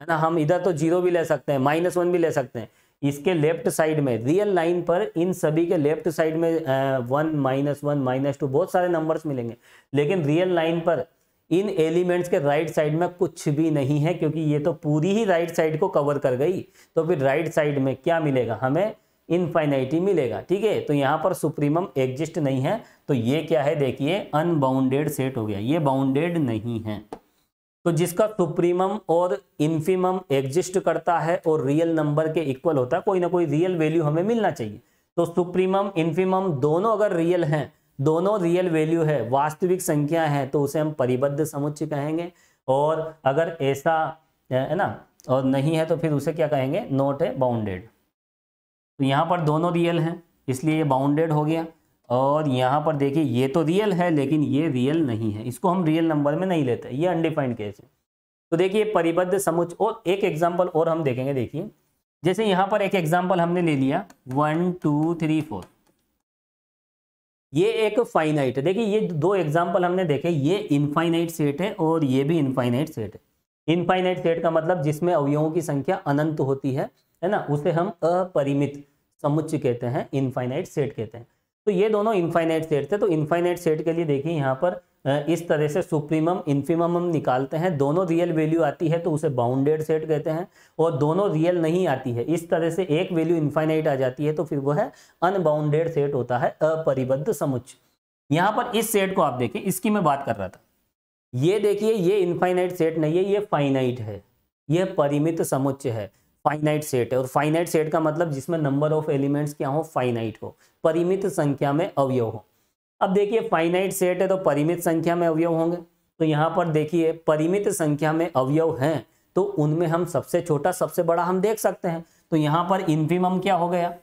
ना, हम इधर तो 0 भी ले सकते हैं, -1 भी ले सकते हैं। इसके लेफ्ट साइड में रियल लाइन पर इन सभी के लेफ्ट साइड में 1 -1 -2 बहुत सारे नंबर्स मिलेंगे, लेकिन रियल लाइन पर इन एलिमेंट्स के राइट साइड में कुछ भी नहीं है, क्योंकि ये तो पूरी ही राइट साइड को कवर कर गई। तो फिर राइट साइड में क्या मिलेगा? हमें इनफाइनाइटी मिलेगा, ठीक है। तो यहाँ पर सुप्रीमम एग्जिस्ट नहीं है, तो ये क्या है? देखिए अनबाउंडेड सेट हो गया, ये बाउंडेड नहीं है। तो जिसका सुप्रीमम और इन्फीमम एग्जिस्ट करता है और रियल नंबर के इक्वल होता है, कोई ना कोई रियल वैल्यू हमें मिलना चाहिए। तो सुप्रीमम इन्फीमम दोनों अगर रियल हैं, दोनों रियल वैल्यू है, वास्तविक संख्या है, तो उसे हम परिबद्ध समुच्चय कहेंगे। और अगर ऐसा है ना और नहीं है तो फिर उसे क्या कहेंगे? Not a bounded. तो यहाँ पर दोनों रियल हैं इसलिए ये बाउंडेड हो गया। और यहाँ पर देखिए ये तो रियल है लेकिन ये रियल नहीं है, इसको हम रियल नंबर में नहीं लेते, ये अनडिफाइंड केस है। तो देखिए परिबद्ध समुच्चय, और एक एग्जांपल और हम देखेंगे। देखिए जैसे यहाँ पर एक एग्जांपल हमने ले लिया 1 2 3 4, ये एक फाइनाइट है। देखिए ये दो एग्जांपल हमने देखे, ये इनफाइनाइट सेट है और ये भी इनफाइनाइट सेट है। इनफाइनाइट सेट का मतलब जिसमें अवयवों की संख्या अनंत होती है ना, उसे हम अपरिमित समुच्चय कहते हैं, इनफाइनाइट सेट कहते हैं। तो ये दोनों इनफाइनाइट सेट थे। तो इनफाइनाइट सेट के लिए देखिए यहाँ पर इस तरह से सुप्रीमम इन्फीमम हम निकालते हैं। दोनों रियल वैल्यू आती है तो उसे बाउंडेड सेट कहते हैं, और दोनों रियल नहीं आती है, इस तरह से एक वैल्यू इनफाइनाइट आ जाती है तो फिर वो है अनबाउंडेड सेट होता है, अपरिबद्ध समुच्चय। यहाँ पर इस सेट को आप देखिए, इसकी मैं बात कर रहा था। ये देखिए ये इनफाइनाइट सेट नहीं है, ये फाइनाइट है, ये परिमित समुच्चय है, फाइनाइट सेट है। और फाइनाइट सेट का मतलब जिसमें नंबर ऑफ एलिमेंट्स क्या हो, फाइनाइट हो, परिमित संख्या में अवयव हो। अब देखिए फाइनाइट सेट है तो परिमित संख्या में अवयव होंगे। तो यहाँ पर देखिए परिमित संख्या में अवयव हैं तो उनमें हम सबसे छोटा सबसे बड़ा हम देख सकते हैं। तो यहाँ पर इन्फीमम क्या हो गया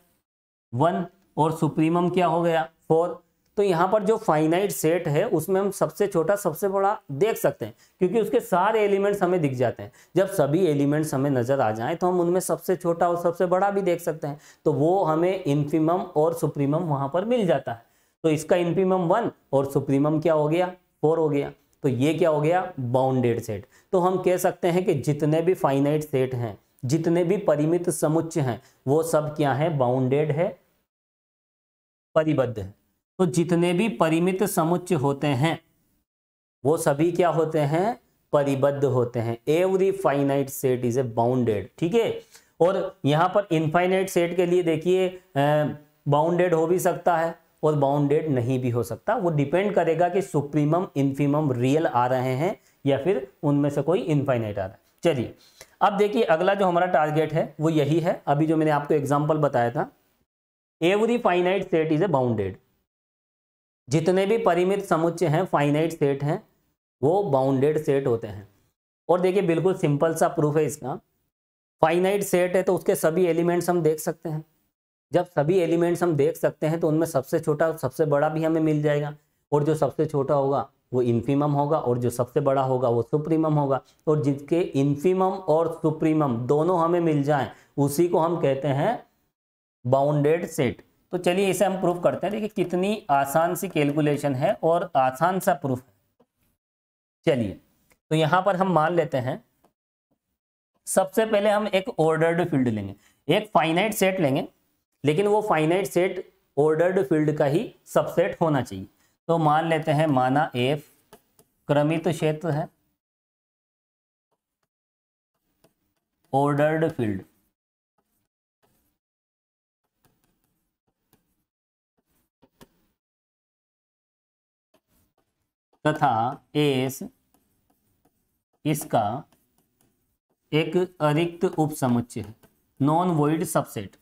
1 और सुप्रीमम क्या हो गया 4। तो यहाँ पर जो फाइनाइट सेट है उसमें हम सबसे छोटा सबसे बड़ा देख सकते हैं क्योंकि उसके सारे एलिमेंट्स हमें दिख जाते हैं। जब सभी एलिमेंट्स हमें नजर आ जाएं तो हम उनमें सबसे छोटा और सबसे बड़ा भी देख सकते हैं। तो वो हमें इन्फीमम और सुप्रीमम वहां पर मिल जाता है। तो इसका इन्फीमम 1 और सुप्रीमम क्या हो गया 4 हो गया। तो ये क्या हो गया बाउंडेड सेट। तो हम कह सकते हैं कि जितने भी फाइनाइट सेट हैं, जितने भी परिमित समुच्चय हैं, वो सब क्या है बाउंडेड है, परिबद्ध है। तो जितने भी परिमित समुच्चय होते हैं वो सभी क्या होते हैं परिबद्ध होते हैं। Every finite set is a bounded, ठीक है। और यहां पर इनफाइनाइट सेट के लिए देखिए बाउंडेड हो भी सकता है और बाउंडेड नहीं भी हो सकता। वो डिपेंड करेगा कि सुप्रीमम इन्फीमम रियल आ रहे हैं या फिर उनमें से कोई इनफाइनाइट आ रहा है। चलिए अब देखिए अगला जो हमारा टारगेट है वो यही है, अभी जो मैंने आपको एग्जांपल बताया था, every finite set is a bounded. जितने भी परिमित समुच्चय हैं फाइनाइट सेट हैं वो बाउंडेड सेट होते हैं। और देखिए बिल्कुल सिंपल सा प्रूफ है इसका। फाइनाइट सेट है तो उसके सभी एलिमेंट्स हम देख सकते हैं। जब सभी एलिमेंट्स हम देख सकते हैं तो उनमें सबसे छोटा सबसे बड़ा भी हमें मिल जाएगा, और जो सबसे छोटा होगा वो इन्फीमम होगा और जो सबसे बड़ा होगा वो सुप्रीमम होगा। और जिसके इन्फीमम और सुप्रीमम दोनों हमें मिल जाएं उसी को हम कहते हैं बाउंडेड सेट। तो चलिए इसे हम प्रूफ करते हैं। देखिए कितनी आसान सी कैलकुलेशन है और आसान सा प्रूफ है। चलिए तो यहां पर हम मान लेते हैं, सबसे पहले हम एक ऑर्डर्ड फील्ड लेंगे, एक फाइनाइट सेट लेंगे, लेकिन वो फाइनाइट सेट ऑर्डर्ड फील्ड का ही सबसेट होना चाहिए। तो मान लेते हैं, माना एफ क्रमित क्षेत्र है, ऑर्डर्ड फील्ड, तथा एस इसका एक अरिक्त उपसमुच्चय है, नॉन वॉइड सबसेट।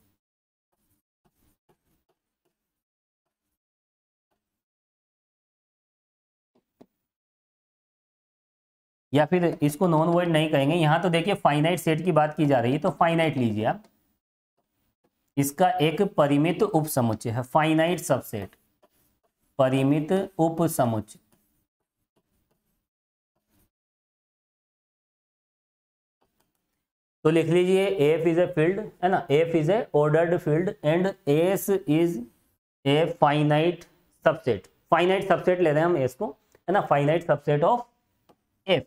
या फिर इसको नॉन वॉइड नहीं कहेंगे, यहां तो देखिए फाइनाइट सेट की बात की जा रही है तो फाइनाइट लीजिए आप, इसका एक परिमित उपसमुच्चय है, फाइनाइट सबसेट, परिमित उपसमुच्चय। तो लिख लीजिए एफ इज ए फील्ड, है ना, F is a ordered field and S is a finite subset. Finite subset ले रहे हैं हम एस को, है ना, फाइनाइट सबसेट ऑफ एफ।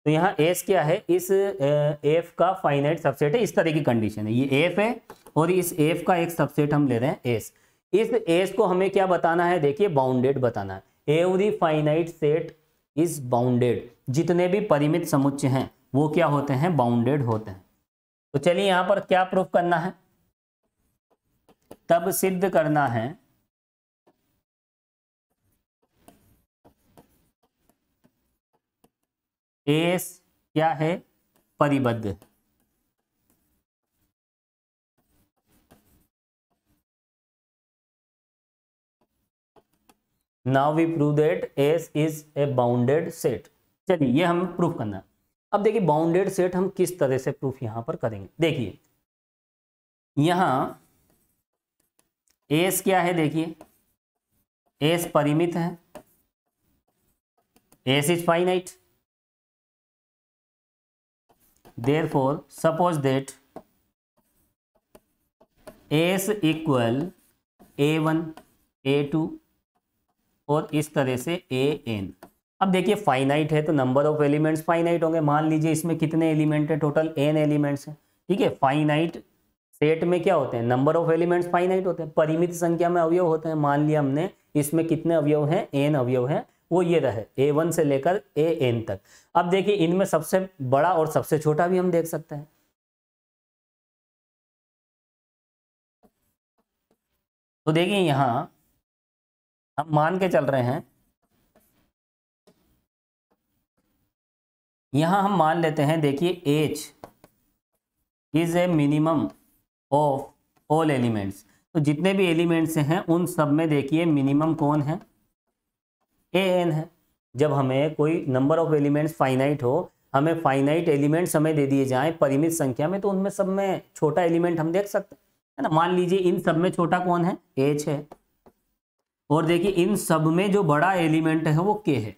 तो यहाँ एस क्या है, इस एफ का फाइनाइट सबसेट है, इस तरह की कंडीशन है। ये एफ है और इस एफ का एक सबसेट हम ले रहे हैं एस। इस एस को हमें क्या बताना है, देखिए बाउंडेड बताना है। Every finite set is bounded, जितने भी परिमित समुच्चय हैं वो क्या होते हैं बाउंडेड होते हैं। तो चलिए यहां पर क्या प्रूफ करना है, तब सिद्ध करना है एस क्या है परिबद्ध। Now we prove that S is a bounded set. चलिए ये हमें प्रूफ करना है। अब देखिए बाउंडेड सेट हम किस तरह से प्रूफ यहां पर करेंगे। देखिए यहां एस क्या है, देखिए एस परिमित है, S is finite, therefore suppose that S equal A1 A2 और इस तरह से an। अब देखिए फाइनाइट है तो नंबर ऑफ एलिमेंट्स फाइनाइट होंगे। मान लीजिए इसमें कितने एलिमेंट है, टोटल n एलिमेंट्स हैं। ठीक है, फाइनाइट सेट में क्या होते हैं, नंबर ऑफ एलिमेंट्स फाइनाइट होते हैं, परिमित संख्या में अवयव होते हैं। मान लिया हमने इसमें कितने अवयव हैं, n अवयव हैं, वो ये रहे a1 से लेकर an तक। अब देखिए इनमें सबसे बड़ा और सबसे छोटा भी हम देख सकते हैं। तो देखिए यहां हम मान के चल रहे हैं, यहां हम मान लेते हैं, देखिए h is a minimum of all elements. तो जितने भी एलिमेंट्स हैं उन सब में देखिए मिनिमम कौन है, an है। जब हमें कोई नंबर ऑफ एलिमेंट्स फाइनाइट हो, हमें फाइनाइट एलिमेंट्स हमें दे दिए जाएं परिमित संख्या में, तो उनमें सब में छोटा एलिमेंट हम देख सकते हैं, है ना। मान लीजिए इन सब में छोटा कौन है, h है। और देखिए इन सब में जो बड़ा एलिमेंट है वो k है।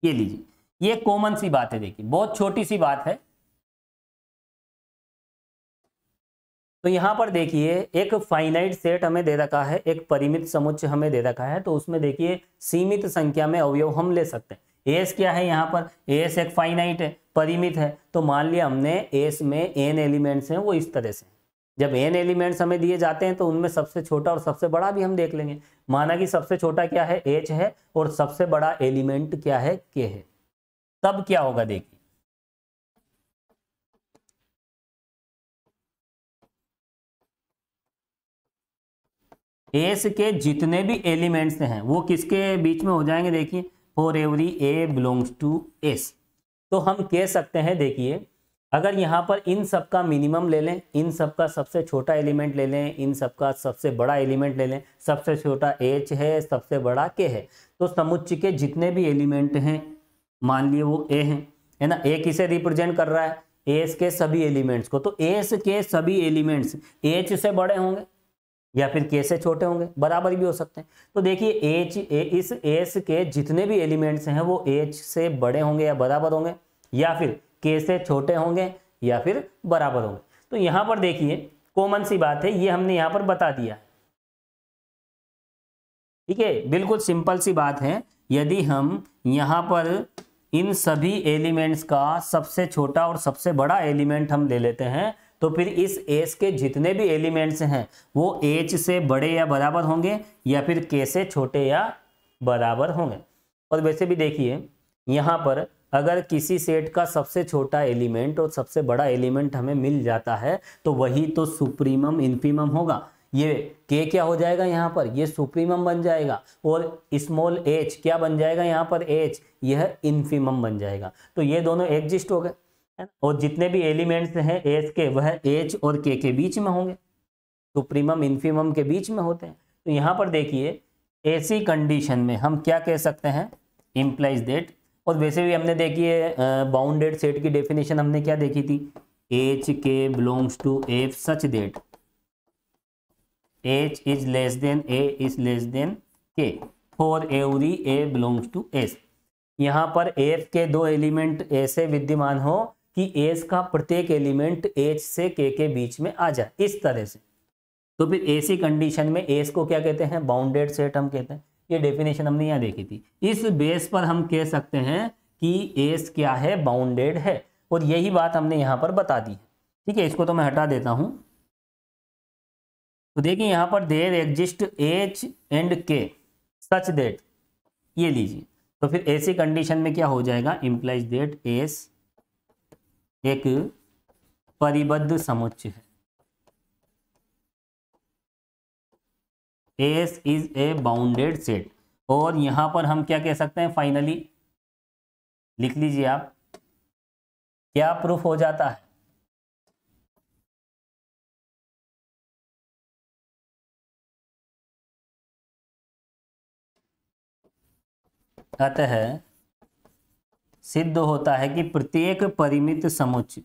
ये लीजिए, ये कॉमन सी बात है, देखिए बहुत छोटी सी बात है। तो यहां पर देखिए एक फाइनाइट सेट हमें दे रखा है, एक परिमित समुच्चय हमें दे रखा है, तो उसमें देखिए सीमित संख्या में अवयव हम ले सकते हैं। एस क्या है, यहाँ पर एस एक फाइनाइट है, परिमित है। तो मान लिया हमने एस में एन एलिमेंट्स हैं, वो इस तरह से। जब एन एलिमेंट्स हमें दिए जाते हैं तो उनमें सबसे छोटा और सबसे बड़ा भी हम देख लेंगे। माना कि सबसे छोटा क्या है, एच है, और सबसे बड़ा एलिमेंट क्या है, के है। तब क्या होगा देखिए, एस के जितने भी एलिमेंट्स हैं वो किसके बीच में हो जाएंगे, देखिए for every A belongs to S. तो हम कह सकते हैं, देखिए अगर यहाँ पर इन सब का मिनिमम ले लें, इन सब का सबसे छोटा एलिमेंट ले लें, इन सब का सबसे बड़ा एलिमेंट ले लें, सबसे छोटा एच है, सबसे बड़ा के है, तो समुच्चय के जितने भी एलिमेंट हैं, मान लिए वो ए हैं, है ना। ए किसे रिप्रेजेंट कर रहा है, एस के सभी एलिमेंट्स को। तो एस के सभी एलिमेंट्स एच से बड़े होंगे या फिर के से छोटे होंगे, बराबर भी हो सकते हैं। तो देखिए इस एस के जितने भी एलिमेंट्स हैं वो एच से बड़े होंगे या बराबर होंगे, या फिर के से छोटे होंगे या फिर बराबर होंगे। तो यहां पर देखिए कॉमन सी बात है, ये हमने यहां पर बता दिया है। ठीक है, बिल्कुल सिंपल सी बात है। यदि हम यहां पर इन सभी एलिमेंट्स का सबसे छोटा और सबसे बड़ा एलिमेंट हम ले लेते हैं, तो फिर इस एस के जितने भी एलिमेंट्स हैं वो एच से बड़े या बराबर होंगे, या फिर के से छोटे या बराबर होंगे। और वैसे भी देखिए यहाँ पर अगर किसी सेट का सबसे छोटा एलिमेंट और सबसे बड़ा एलिमेंट हमें मिल जाता है, तो वही तो सुप्रीमम इन्फीमम होगा। ये के क्या हो जाएगा यहाँ पर, ये सुप्रीमम बन जाएगा, और स्मॉल एच क्या बन जाएगा यहाँ पर, एच, यह इन्फीमम बन जाएगा। तो ये दोनों एग्जिस्ट हो गए, और जितने भी एलिमेंट्स हैं एच के, वह एच और के बीच में होंगे, सुप्रीमम इन्फीमम के बीच में होते हैं। तो यहाँ पर देखिए ऐसी कंडीशन में हम क्या कह सकते हैं, इम्प्लाइज दैट। और वैसे भी हमने देखिए बाउंडेड सेट की डेफिनेशन हमने क्या देखी थी, H K belongs to F such that H is less than A is less than K for every A belongs to S. यहाँ पर एफ के दो एलिमेंट ऐसे विद्यमान हो कि एस का प्रत्येक एलिमेंट एच से के बीच में आ जाए, इस तरह से। तो फिर ऐसी कंडीशन में एस को क्या कहते हैं, बाउंडेड सेट हम कहते हैं। ये डेफिनेशन हमने यहाँ देखी थी। इस बेस पर हम कह सकते हैं कि एस क्या है, बाउंडेड है, और यही बात हमने यहाँ पर बता दी है। ठीक है, इसको तो मैं हटा देता हूँ। तो देखिए यहाँ पर देयर एग्जिस्ट एच एंड के सच दैट, ये लीजिए। तो फिर ऐसी कंडीशन में क्या हो जाएगा, इम्प्लाइज दैट एस एक परिबद्ध समुच्चय है, S is a bounded set. और यहां पर हम क्या कह सकते हैं, फाइनली लिख लीजिए आप, क्या प्रूफ हो जाता है, अतः सिद्ध होता है कि प्रत्येक परिमित समुच्चय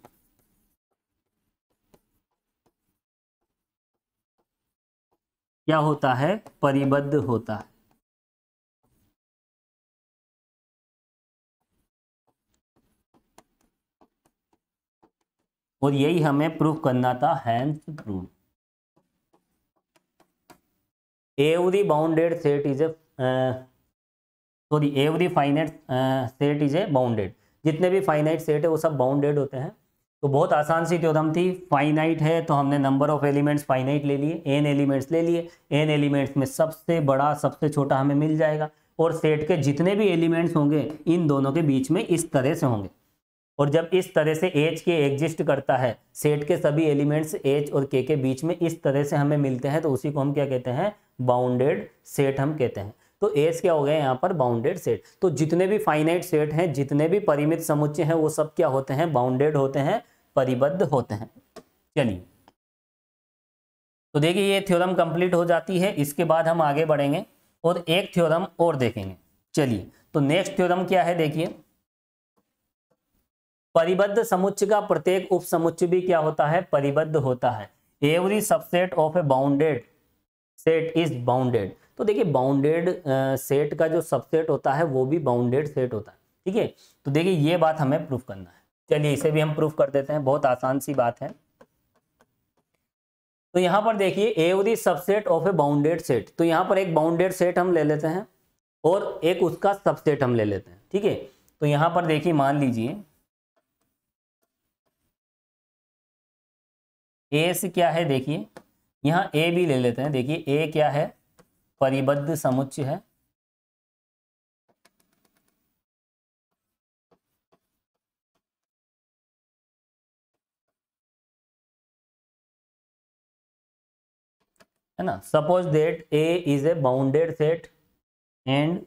क्या होता है, परिबद्ध होता है। और यही हमें प्रूफ करना था, hence proof. Every bounded set is a sorry every finite set is a bounded, जितने भी फाइनाइट सेट है वो सब बाउंडेड होते हैं। तो बहुत आसान सी थ्योरम थी, फाइनाइट है तो हमने नंबर ऑफ एलिमेंट्स फाइनाइट ले लिए, एन एलिमेंट्स ले लिए, एन एलिमेंट्स में सबसे बड़ा सबसे छोटा हमें मिल जाएगा, और सेट के जितने भी एलिमेंट्स होंगे इन दोनों के बीच में इस तरह से होंगे, और जब इस तरह से एच के एग्जिस्ट करता है, सेट के सभी एलिमेंट्स एच और के बीच में इस तरह से हमें मिलते हैं, तो उसी को हम क्या कहते हैं, बाउंडेड सेट हम कहते हैं। तो एस क्या हो गया यहाँ पर, बाउंडेड सेट। तो जितने भी फाइनाइट सेट हैं, जितने भी परिमित समुच्चय हैं, वो सब क्या होते हैं, बाउंडेड होते हैं, परिबद्ध होते हैं। चलिए तो देखिए ये थ्योरम कंप्लीट हो जाती है, इसके बाद हम आगे बढ़ेंगे और एक थ्योरम और देखेंगे। चलिए तो नेक्स्ट थ्योरम क्या है, देखिए परिबद्ध समुच्चय का प्रत्येक उप समुच्चय भी क्या होता है, परिबद्ध होता है। Every subset of A bounded set is bounded. तो देखिए बाउंडेड सेट का जो सबसेट होता है वो भी बाउंडेड सेट होता है, ठीक है। तो देखिए ये बात हमें प्रूफ करना है। चलिए इसे भी हम प्रूफ कर देते हैं, बहुत आसान सी बात है। तो यहां पर देखिए every subset of A bounded set, तो यहां पर एक बाउंडेड सेट हम ले लेते हैं और एक उसका सबसेट हम ले लेते हैं, ठीक है। तो यहां पर देखिए मान लीजिए ए से क्या है, देखिए यहाँ ए भी ले लेते हैं। देखिए ए क्या है, परिबद्ध समुच्चय है, है ना। Suppose that A is a bounded set and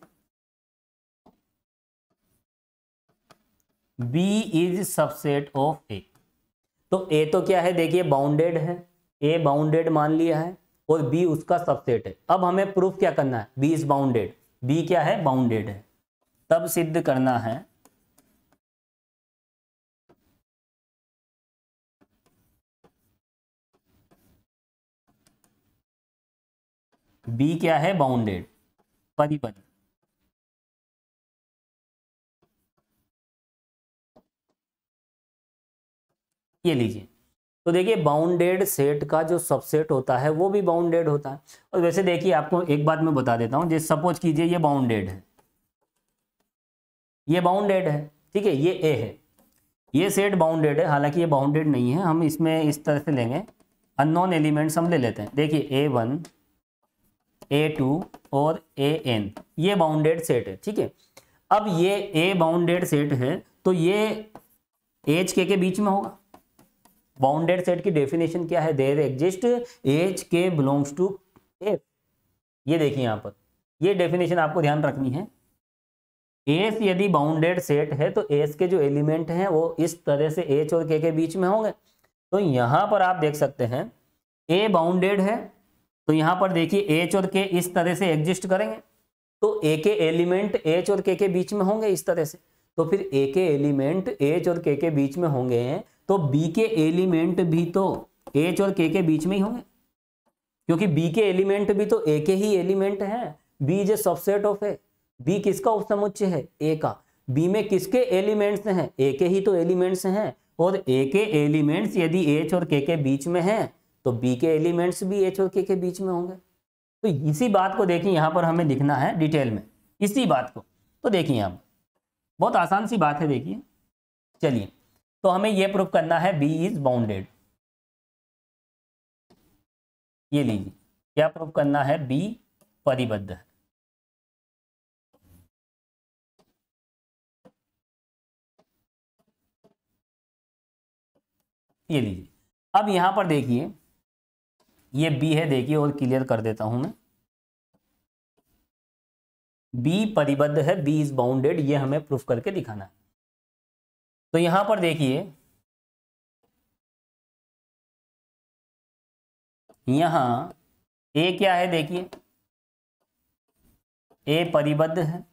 B is subset of A. तो ए तो क्या है, देखिए बाउंडेड है, ए बाउंडेड मान लिया है और बी उसका सबसेट है। अब हमें प्रूफ क्या करना है, बी इज बाउंडेड, बी क्या है, बाउंडेड है। तब सिद्ध करना है बी क्या है, बाउंडेड, परिबद्ध। ये लीजिए, तो देखिए बाउंडेड सेट का जो सबसेट होता है वो भी बाउंडेड होता है। और वैसे देखिए आपको एक बात मैं बता देता हूं, जैसे सपोज कीजिए ये बाउंडेड है, ये बाउंडेड है, ठीक है, ये ए है, ये सेट बाउंडेड है, हालांकि ये बाउंडेड नहीं है। हम इसमें इस तरह से लेंगे, अननोन एलिमेंट्स हम ले लेते हैं। देखिए A1 A2 और AN ये बाउंडेड सेट है, ठीक है। अब ये ए बाउंडेड सेट है तो ये एच के बीच में होगा। बाउंडेड सेट की डेफिनेशन क्या है, there exist H K belongs to F. ये देखिए यहाँ पर ये डेफिनेशन आपको ध्यान रखनी है। एस यदि बाउंडेड सेट है तो एस के जो एलिमेंट हैं वो इस तरह से एच और के बीच में होंगे। तो यहाँ पर आप देख सकते हैं ए बाउंडेड है तो यहाँ पर देखिए एच और के इस तरह से एग्जिस्ट करेंगे, तो ए के एलिमेंट एच और के बीच में होंगे इस तरह से। तो फिर ए के एलिमेंट एच और के बीच में होंगे तो बी के एलिमेंट भी तो एच और के बीच में ही होंगे, क्योंकि बी के एलिमेंट भी तो ए के ही एलिमेंट हैं। B is a subset of A, B किसका उपसमुच्चय है, ए का। बी में किसके एलिमेंट्स हैं, ए के ही तो एलिमेंट्स हैं, और ए के एलिमेंट्स यदि एच और के बीच में हैं तो बी के एलिमेंट्स भी एच और के बीच में होंगे। तो इसी बात को देखिए यहाँ पर हमें लिखना है डिटेल में, इसी बात को। तो देखिए यहाँ पर बहुत आसान सी बात है, देखिए चलिए तो हमें यह प्रूफ करना है बी इज बाउंडेड। ये लीजिए क्या प्रूफ करना है, बी परिबद्ध है। ये लीजिए, अब यहां पर देखिए ये बी है, देखिए और क्लियर कर देता हूं मैं। बी परिबद्ध है, बी इज बाउंडेड, ये हमें प्रूफ करके दिखाना है। तो यहां पर देखिए यहां ए क्या है, देखिए ए परिबद्ध है।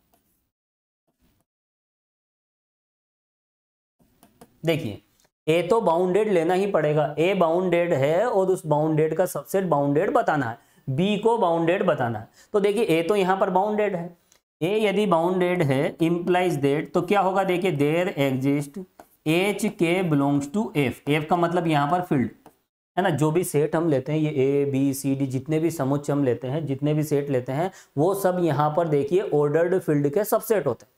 देखिए ए तो बाउंडेड लेना ही पड़ेगा, ए बाउंडेड है और उस बाउंडेड का सबसेट बाउंडेड बताना है, बी को बाउंडेड बताना है। तो देखिए ए तो यहां पर बाउंडेड है, ए यदि बाउंडेड है इंप्लाइज दैट, तो क्या होगा, देखिए there exist H K belongs to F. F का मतलब यहां पर फील्ड है ना। जो भी सेट हम लेते हैं, ये ए बी सी डी जितने भी समुच्चय हम लेते हैं, जितने भी सेट लेते हैं, वो सब यहाँ पर देखिए ऑर्डर्ड फील्ड के सबसेट होते हैं।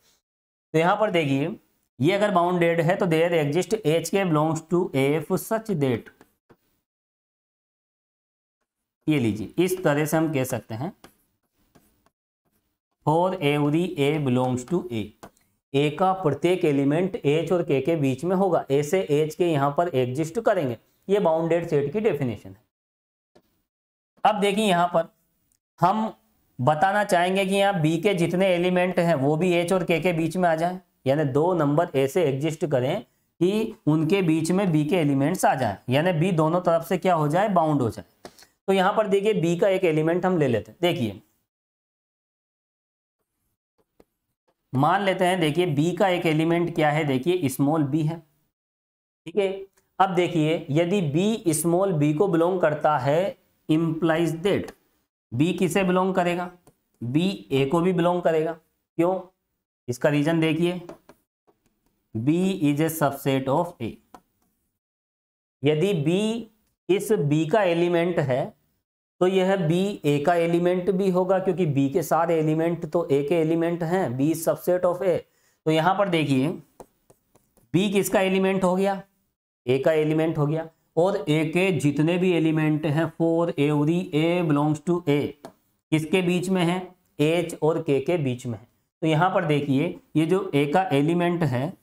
तो यहाँ पर देखिए ये अगर बाउंडेड है तो there exist H K belongs to F such that, ये लीजिए इस तरह से हम कह सकते हैं for every A belongs to A का प्रत्येक एलिमेंट एच और के बीच में होगा, ऐसे एच के यहाँ पर एग्जिस्ट करेंगे। ये बाउंडेड सेट की डेफिनेशन है। अब देखिए यहाँ पर हम बताना चाहेंगे कि यहाँ बी के जितने एलिमेंट हैं वो भी एच और के बीच में आ जाए, यानी दो नंबर ऐसे एग्जिस्ट करें कि उनके बीच में बी के एलिमेंट्स आ जाए, यानी बी दोनों तरफ से क्या हो जाए, बाउंड हो जाए। तो यहाँ पर देखिए बी का एक एलिमेंट हम ले लेते हैं। देखिए मान लेते हैं, देखिए बी का एक एलिमेंट क्या है, देखिए स्मॉल बी है, ठीक है। अब देखिए यदि बी स्मॉल बी को बिलोंग करता है, इंप्लाइज दैट बी किसे बिलोंग करेगा, बी ए को भी बिलोंग करेगा। क्यों? इसका रीजन देखिए, B is a subset of A. यदि बी इस बी का एलिमेंट है तो यह बी ए का एलिमेंट भी होगा, क्योंकि बी के सारे एलिमेंट तो ए के एलिमेंट हैं, बी सबसेट ऑफ ए। तो यहां पर देखिए बी किसका एलिमेंट हो गया, ए का एलिमेंट हो गया, और ए के जितने भी एलिमेंट हैं for every A belongs to A किसके बीच में है, एच और के बीच में है। तो यहां पर देखिए ये जो ए का एलिमेंट है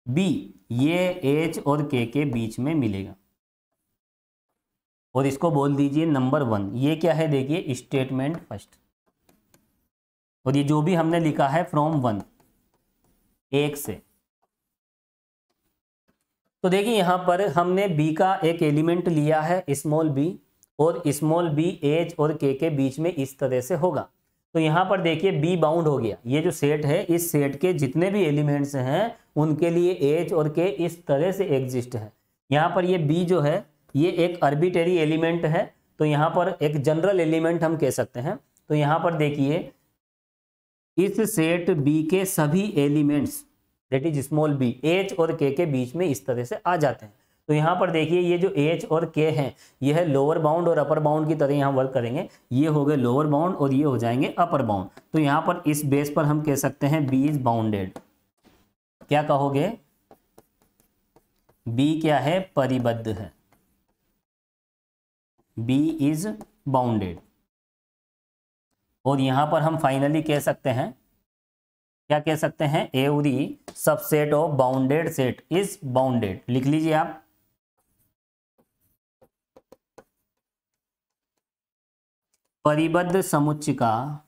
बी, ये एच और के बीच में मिलेगा, और इसको बोल दीजिए नंबर 1। ये क्या है, देखिए स्टेटमेंट फर्स्ट, और ये जो भी हमने लिखा है फ्रॉम 1 एक से। तो देखिए यहां पर हमने बी का एक एलिमेंट लिया है स्मॉल बी, और स्मॉल बी एच और के बीच में इस तरह से होगा। तो यहां पर देखिए बी बाउंड हो गया। ये जो सेट है, इस सेट के जितने भी एलिमेंट्स हैं उनके लिए एच और के इस तरह से एग्जिस्ट है। यहाँ पर ये बी जो है ये एक आर्बिट्रेरी एलिमेंट है, तो यहाँ पर एक जनरल एलिमेंट हम कह सकते हैं। तो यहाँ पर देखिए इस सेट बी के सभी elements that is small B H और के बीच में इस तरह से आ जाते हैं। तो यहाँ पर देखिए ये जो एच और के हैं यह लोअर बाउंड और अपर बाउंड की तरह यहाँ वर्क करेंगे। ये हो गए लोअर बाउंड और ये हो जाएंगे अपर बाउंड। तो यहाँ पर इस बेस पर हम कह सकते हैं बी इज बाउंडेड। क्या कहोगे, बी क्या है, परिबद्ध है, बी इज बाउंडेड। और यहां पर हम फाइनली कह सकते हैं, क्या कह सकते हैं, every subset of bounded set is bounded. लिख लीजिए आप, परिबद्ध समुच्चय का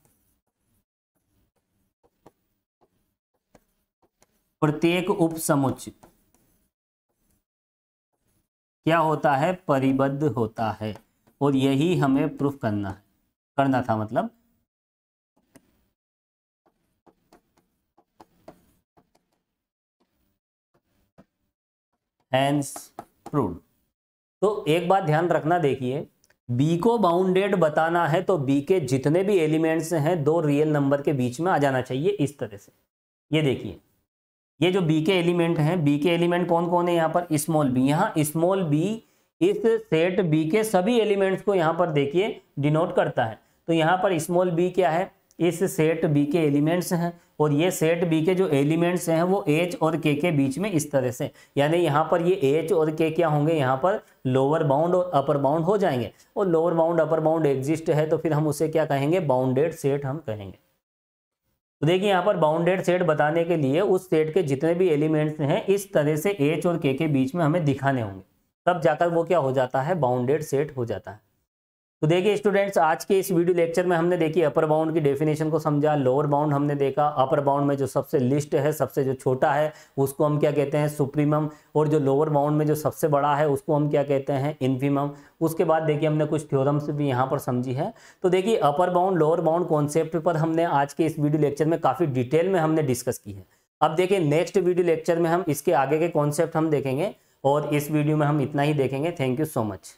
प्रत्येक उप समुच्चय क्या होता है, परिबद्ध होता है। और यही हमें प्रूफ करना था मतलब। Hence proved. तो एक बात ध्यान रखना, देखिए बी को बाउंडेड बताना है तो बी के जितने भी एलिमेंट्स हैं दो रियल नंबर के बीच में आ जाना चाहिए इस तरह से। ये देखिए ये जो बी के एलिमेंट हैं, बी के एलिमेंट कौन कौन है, यहाँ पर स्मॉल बी। यहाँ स्मॉल बी इस सेट बी के सभी एलिमेंट्स को यहाँ पर देखिए डिनोट करता है। तो यहाँ पर स्मॉल बी क्या है, इस सेट बी के एलिमेंट्स हैं, और ये सेट बी के जो एलिमेंट्स हैं वो एच और के बीच में इस तरह से, यानी यहाँ पर ये एच और के क्या होंगे, यहाँ पर लोअर बाउंड और अपर बाउंड हो जाएंगे। और lower bound upper bound exist है तो फिर हम उसे क्या कहेंगे, बाउंडेड सेट हम कहेंगे। तो देखिए यहाँ पर बाउंडेड सेट बताने के लिए उस सेट के जितने भी एलिमेंट्स हैं इस तरह से एच और के बीच में हमें दिखाने होंगे, तब जाकर वो क्या हो जाता है, बाउंडेड सेट हो जाता है। तो देखिए स्टूडेंट्स, आज के इस वीडियो लेक्चर में हमने देखी अपर बाउंड की डेफिनेशन को समझा, लोअर बाउंड हमने देखा, अपर बाउंड में जो सबसे लिस्ट है, सबसे जो छोटा है उसको हम क्या कहते हैं, सुप्रीमम, और जो लोअर बाउंड में जो सबसे बड़ा है उसको हम क्या कहते हैं, इन्फीमम। उसके बाद देखिए हमने कुछ थ्योरम्स भी यहाँ पर समझी है। तो देखिए upper bound lower bound concept पर हमने आज के इस वीडियो लेक्चर में काफ़ी डिटेल में हमने डिस्कस की है। अब देखिए नेक्स्ट वीडियो लेक्चर में हम इसके आगे के कॉन्सेप्ट हम देखेंगे, और इस वीडियो में हम इतना ही देखेंगे। Thank you so much.